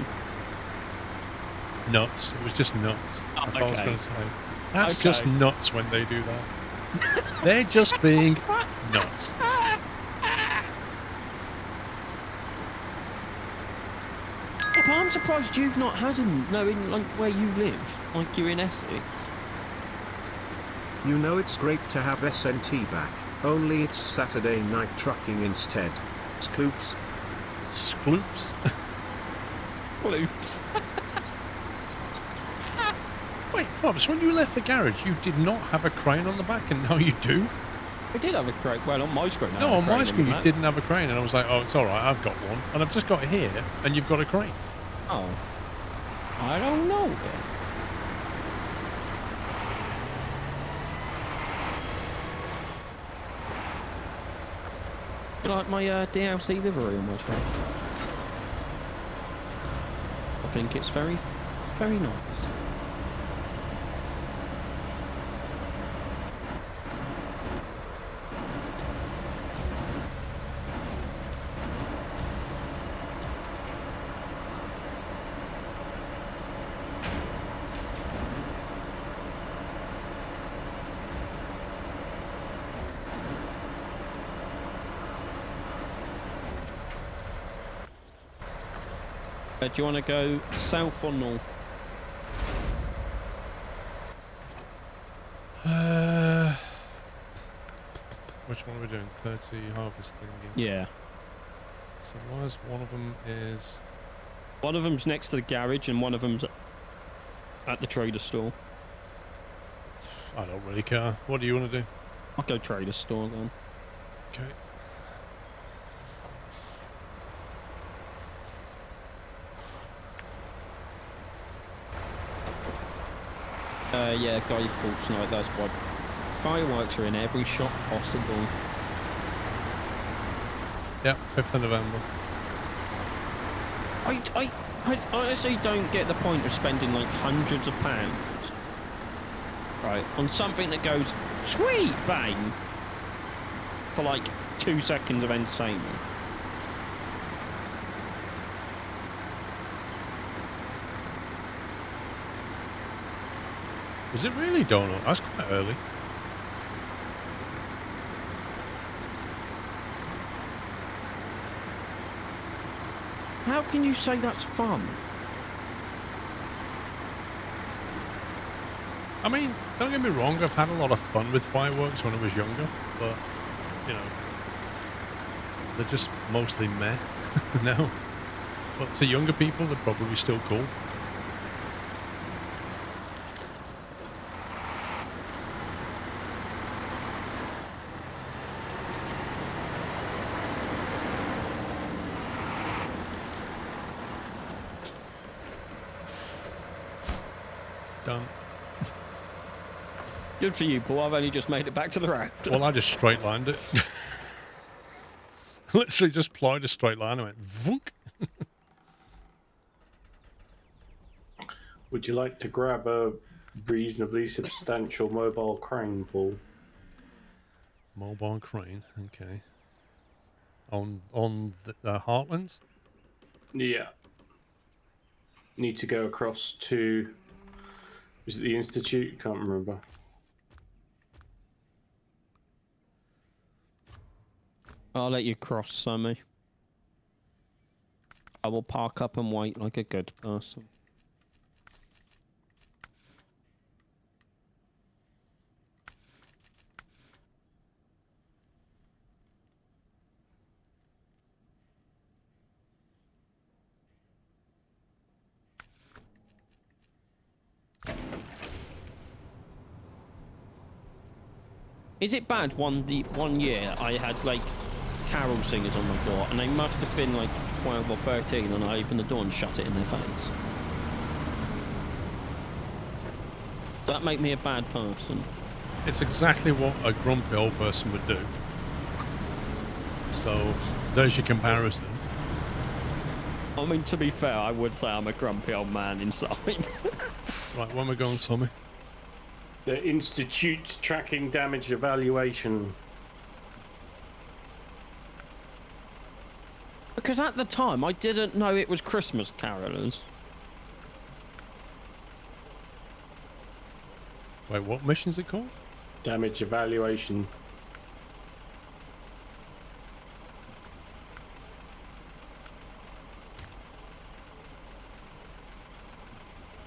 Nuts. It was just nuts. That's all I was okay. going to say. That's Okay. just nuts when they do that. They're just being nuts. Yeah, but I'm surprised you've not had them, knowing like where you live, like you're in Essex. You know it's great to have SNT back, only it's Saturday night trucking instead. Scloops. Scloops. Oops. Wait, Pops, when you left the garage, you did not have a crane on the back, and now you do? We did have a crane. Well, on my screen. I No, had a on my crane screen you that. didn't have a crane, and I was like, oh, it's all right, I've got one, and I've just got it here, and you've got a crane. Oh. I don't know. You like my DLC livery on my truck? I think it's very, very nice. Do you want to go south or north? Which one are we doing? 30 harvest thingy. Yeah. So where's one of them is... One of them's next to the garage and one of them's at the trader store. I don't really care. What do you want to do? I'll go trader store then. Okay. Yeah, Guy Fawkes night, that's what. Fireworks are in every shop possible. Yep, 5th of November. I honestly don't get the point of spending like hundreds of pounds, right, on something that goes, sweet, bang, for like 2 seconds of entertainment. Is it really donut? That's quite early. How can you say that's fun? I mean, don't get me wrong, I've had a lot of fun with fireworks when I was younger, but, you know, they're just mostly meh now. But to younger people, they're probably still cool. Done. Good for you, Paul. I've only just made it back to the road. Well, I just straight lined it. Literally just plowed a straight line and went vunk. Would you like to grab a reasonably substantial mobile crane, Paul? Mobile crane, okay. On the Heartlands? Yeah. Need to go across to... Is it the Institute? Can't remember. I'll let you cross, Sammy. I will park up and wait like a good person. Is it bad one year I had like carol singers on my door and they must have been like 12 or 13 and I opened the door and shut it in their face? Does that make me a bad person? It's exactly what a grumpy old person would do. So, there's your comparison. I mean, to be fair, I would say I'm a grumpy old man inside. Right, where am I going, Tommy? The Institute Tracking Damage Evaluation. Because at the time, I didn't know it was Christmas carolers. Wait, what mission's it called? Damage Evaluation.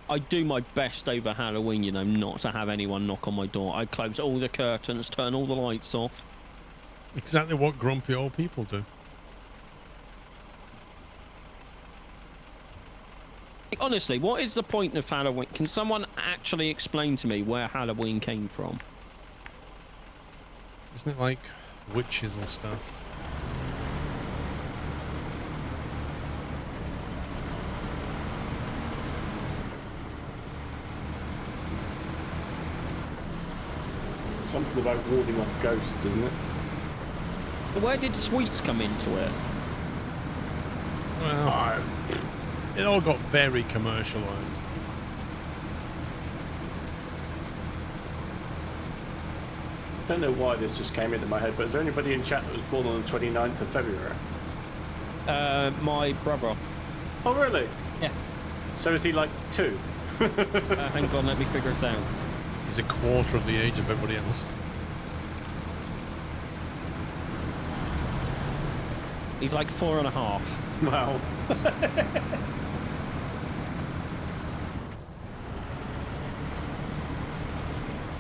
I do my best over Halloween, you know, not to have anyone knock on my door. I close all the curtains, turn all the lights off. Exactly what grumpy old people do. Honestly, what is the point of Halloween? Can someone actually explain to me where Halloween came from? Isn't it like witches and stuff? Something about warding off ghosts, isn't it? Where did sweets come into it? Well, it all got very commercialised. I don't know why this just came into my head, but is there anybody in chat that was born on the 29th of February? My brother. Oh, really? Yeah. So is he like 2? Hang on, let me figure this out. He's a quarter of the age of everybody else. He's like 4.5. Wow.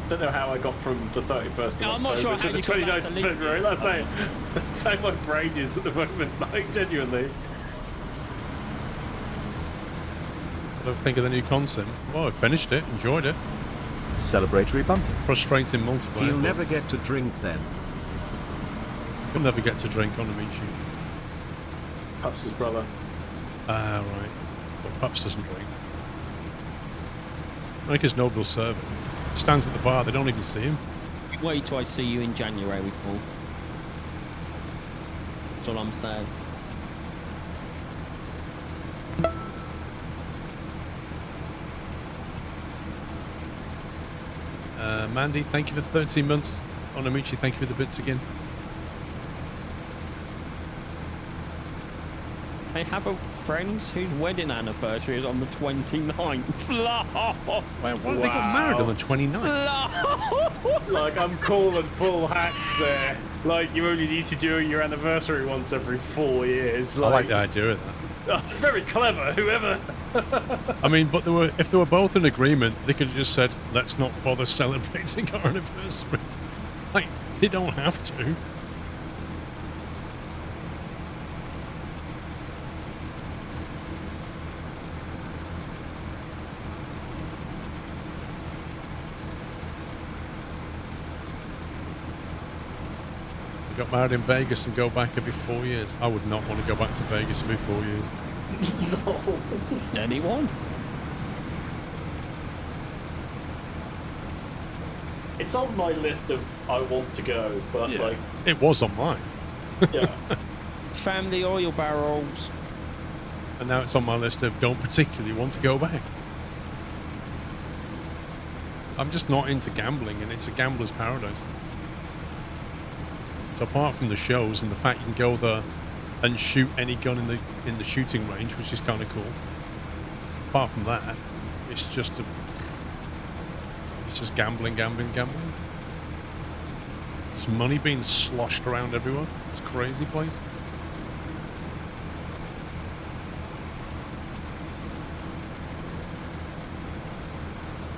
Don't know how I got from the 31st of I'm not October sure to how the you got 29th that to of link February. it. That's how my brain is at the moment, like, genuinely. What do I think of the new concept? Well, I finished it, enjoyed it. Celebratory banter. Frustrating multiplayer. He'll but never get to drink then. You'll never get to drink on Amici. Pups' brother. Ah, right. But Pups doesn't drink. Like his noble servant. Stands at the bar, they don't even see him. Wait till I see you in January, Paul. That's all I'm saying. Mandy, thank you for 13 months. On Amici, thank you for the bits again. I have a friend whose wedding anniversary is on the 29th. Why they got married on the 29th? Like, I'm calling full hacks there. Like, you only need to do your anniversary once every 4 years. I like the idea of that. That's very clever, whoever. I mean, but if they were both in agreement, they could have just said, let's not bother celebrating our anniversary. Like, they don't have to. Got married in Vegas and go back every 4 years. I would not want to go back to Vegas every 4 years. No. Anyone? It's on my list of I want to go, but Yeah. like, It was on mine. yeah. Family oil barrels. And now it's on my list of don't particularly want to go back. I'm just not into gambling, and it's a gambler's paradise. So apart from the shows and the fact you can go there and shoot any gun in the shooting range, which is kind of cool. Apart from that, it's just gambling. There's money being sloshed around everywhere. It's a crazy place.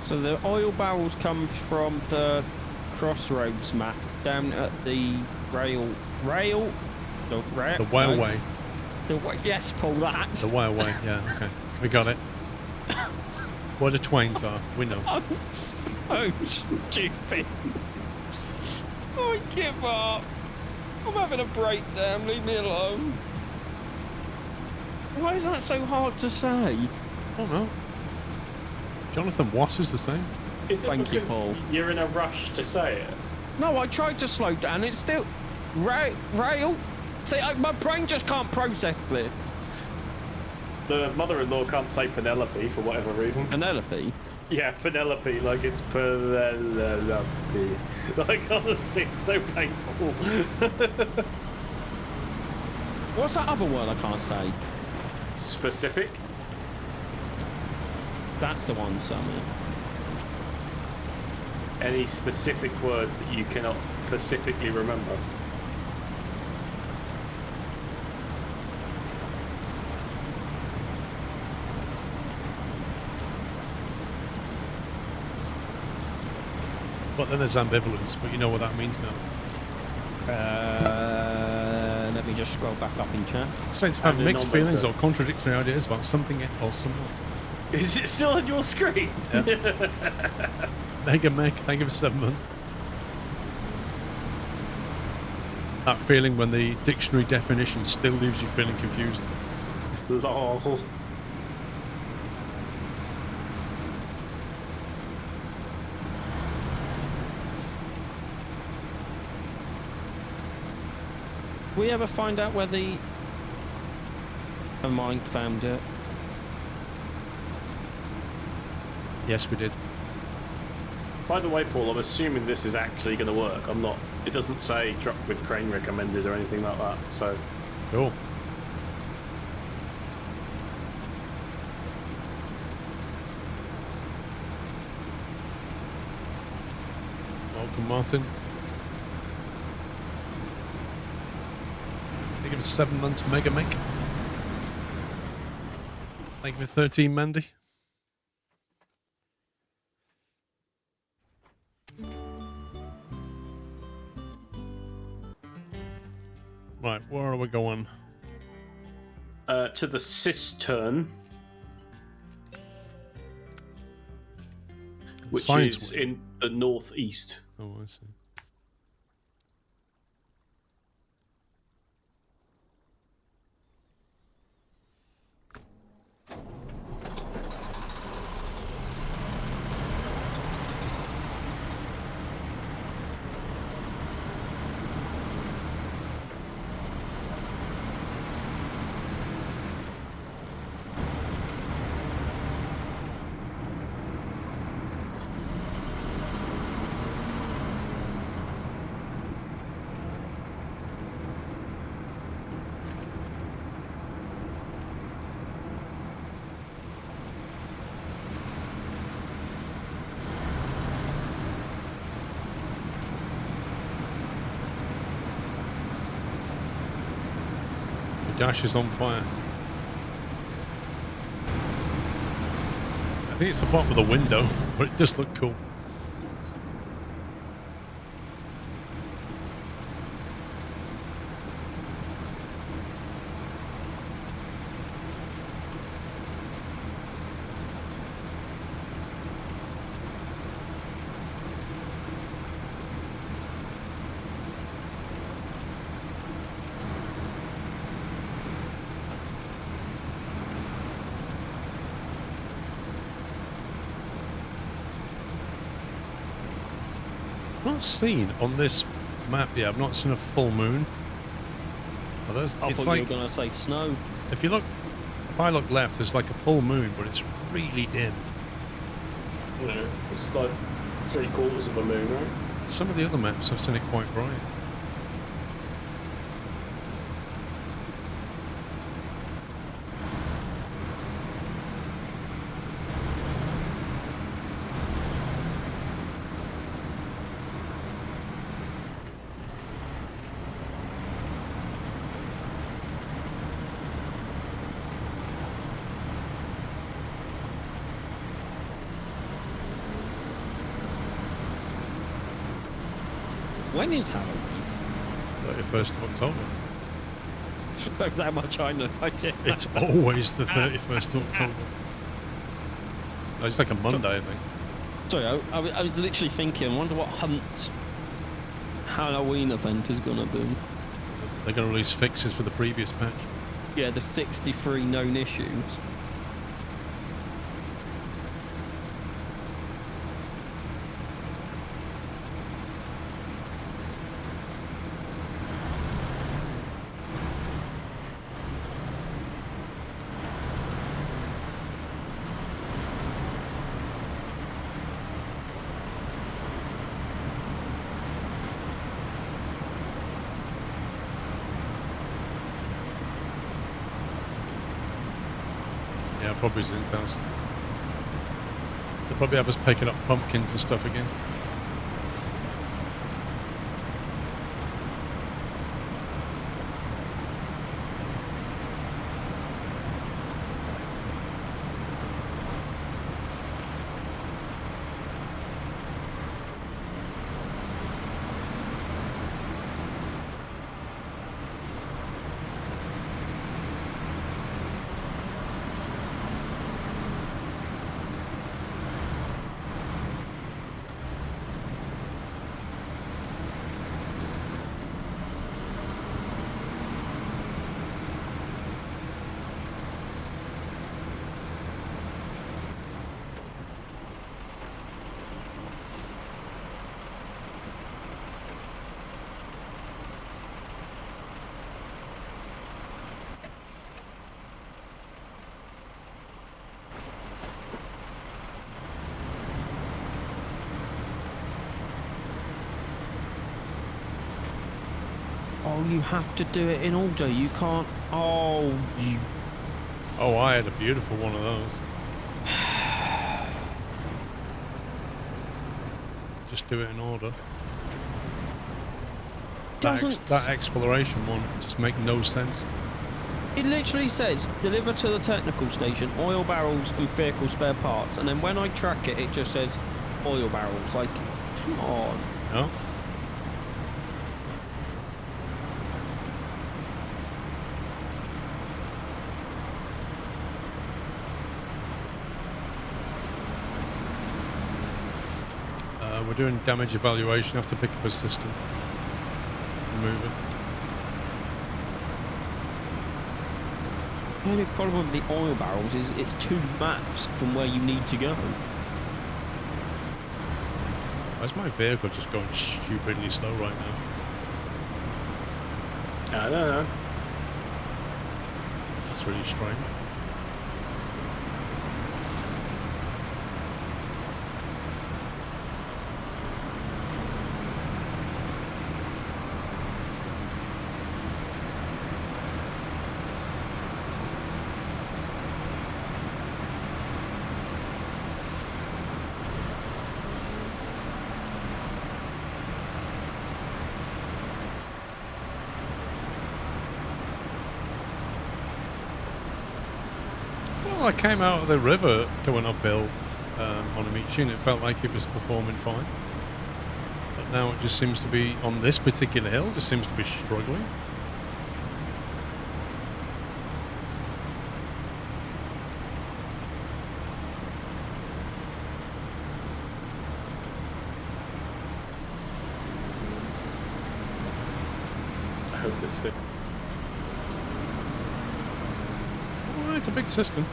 So the oil barrels come from the Crossroads map down at the rail. The Railway. Yes, Paul, that. The railway, yeah, okay. We got it. Where the twains are, we know. I'm so stupid. I give up. I'm having a breakdown. Leave me alone. Why is that so hard to say? I don't know. Jonathan Watt is the same. Is it Thank you, because Paul. you're in a rush to say it? No, I tried to slow down. It's still rail. See, my brain just can't process this. The mother-in-law can't say Penelope for whatever reason. Penelope. Yeah, Penelope, like it's Penelope. Like, honestly, it's so painful. What's that other word I can't say? Specific? That's the one, Sammy. Any specific words that you cannot specifically remember? But then there's ambivalence, but you know what that means now. Let me just scroll back up in chat. States have And mixed non-banter. feelings or contradictory ideas about something or someone. Is it still on your screen? Mega Mech, thank you for 7 months. That feeling when the dictionary definition still leaves you feeling confused. Lol. We ever find out where the mine found it? Yes, we did. By the way, Paul, I'm assuming this is actually going to work. I'm not. It doesn't say truck with crane recommended or anything like that. So Cool. Welcome, Martin. Thank you for 7 months, Mega Mick. Thank you for 13, Mandy. Right, where are we going? to the cistern, which Science is wing. in the northeast. Oh, I see. Dash is on fire. I think it's the bottom of the window, but it does look cool. I've not seen on this map yet. I've not seen a full moon. Oh, I it's thought you like were going to say snow. if I look left, there's like a full moon, but it's really dim. Yeah, it's like 3/4 of a moon, right? Some of the other maps I've seen it quite bright. When is Halloween? 31st of October. Shows how much I know. I did. It's always the 31st of October. No, it's like a Monday, I think. Sorry, I was literally thinking, I wonder what Hunt's Halloween event is going to be. They're going to release fixes for the previous patch. Yeah, the 63 known issues. Yeah, probably Zin's house. They'll probably have us picking up pumpkins and stuff again. Oh, you have to do it in order. You can't. Oh, you. Oh, I had a beautiful one of those. Just do it in order. That exploration one just make no sense. It literally says deliver to the technical station oil barrels and vehicle spare parts, and then when I track it, it just says oil barrels. Like, come on. No. We're doing damage evaluation. I have to pick up a system. Move it. The only problem with the oil barrels is it's 2 maps from where you need to go. Why is my vehicle just going stupidly slow right now? I don't know. That's really strange. Well, I came out of the river going uphill on a meat and it felt like it was performing fine. But now it just seems to be, on this particular hill, just seems to be struggling. I hope this fits. Well, it's a big system.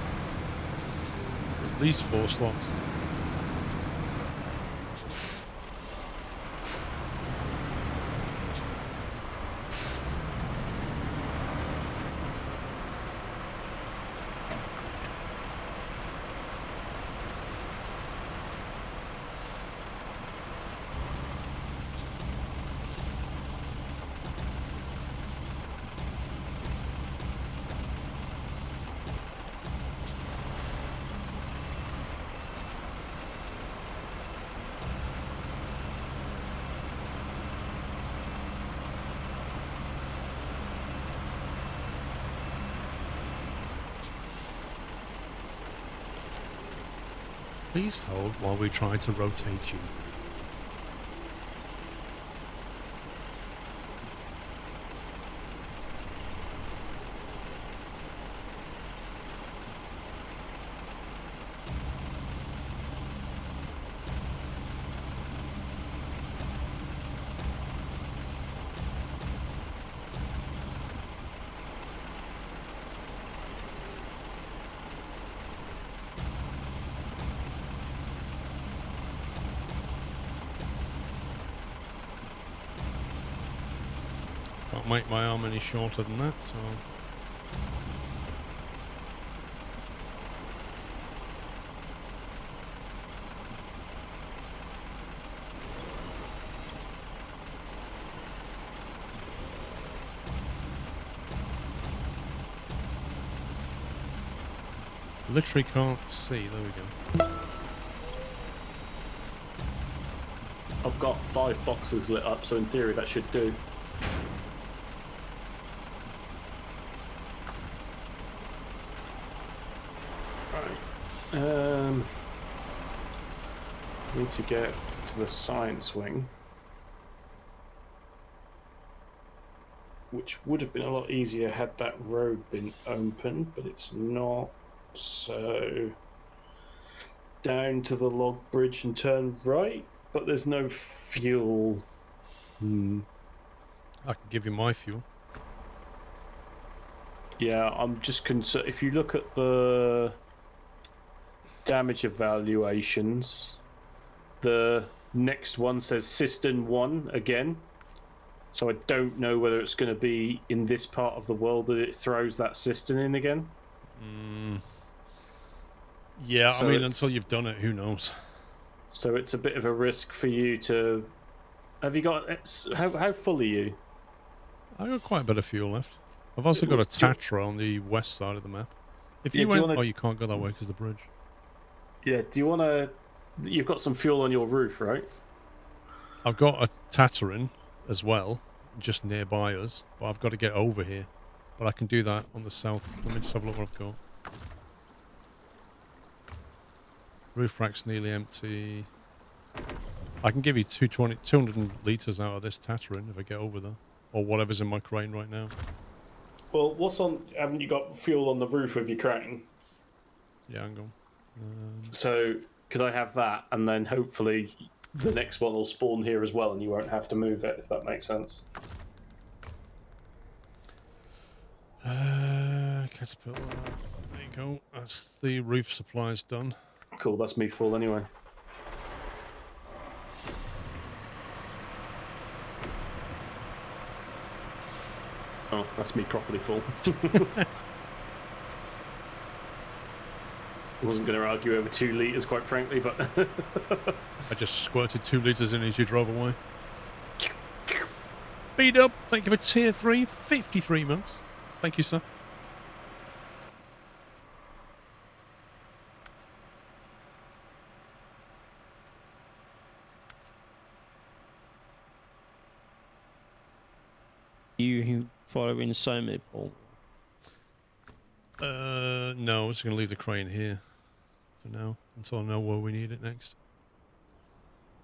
At least 4 slots. Please hold while we try to rotate you. Can't make my arm any shorter than that, so... Literally can't see, there we go. I've got 5 boxes lit up, so in theory that should do. Need to get to the science wing, which would have been a lot easier had that road been open, but it's not. So down to the log bridge and turn right, but there's no fuel. I can give you my fuel. Yeah, I'm just concerned. If you look at the damage evaluations, the next one says Cistern 1 again. So I don't know whether it's going to be in this part of the world that it throws that cistern in again. Yeah, So I mean, until you've done it, who knows? So it's a bit of a risk for you to... Have you got... How full are you? I got quite a bit of fuel left. I've also got a Tatra on the west side of the map. If Yeah, you do you went, wanna- oh, you can't go that way because the bridge. Yeah, do you want to... You've got some fuel on your roof, right? I've got a Tatarin as well, just nearby us, but I've got to get over here. But I can do that on the south. Let me just have a look what I've got. Roof rack's nearly empty. I can give you 200 litres out of this Tatarin if I get over there. Or whatever's in my crane right now. Well, what's on... Haven't you got fuel on the roof of your crane? Yeah, hang on. So, could I have that, and then hopefully the next one will spawn here as well, and you won't have to move it, if that makes sense. Caterpillar. There you go. That's the roof supplies done. Cool, that's me full anyway. Oh, that's me properly full. I wasn't going to argue over 2 litres, quite frankly, but... I just squirted 2 litres in as you drove away. Beat up. Thank you for tier 3, 53 months. Thank you, sir. You following Somid, Paul? No, I'm just going to leave the crane here for now until I know where we need it next.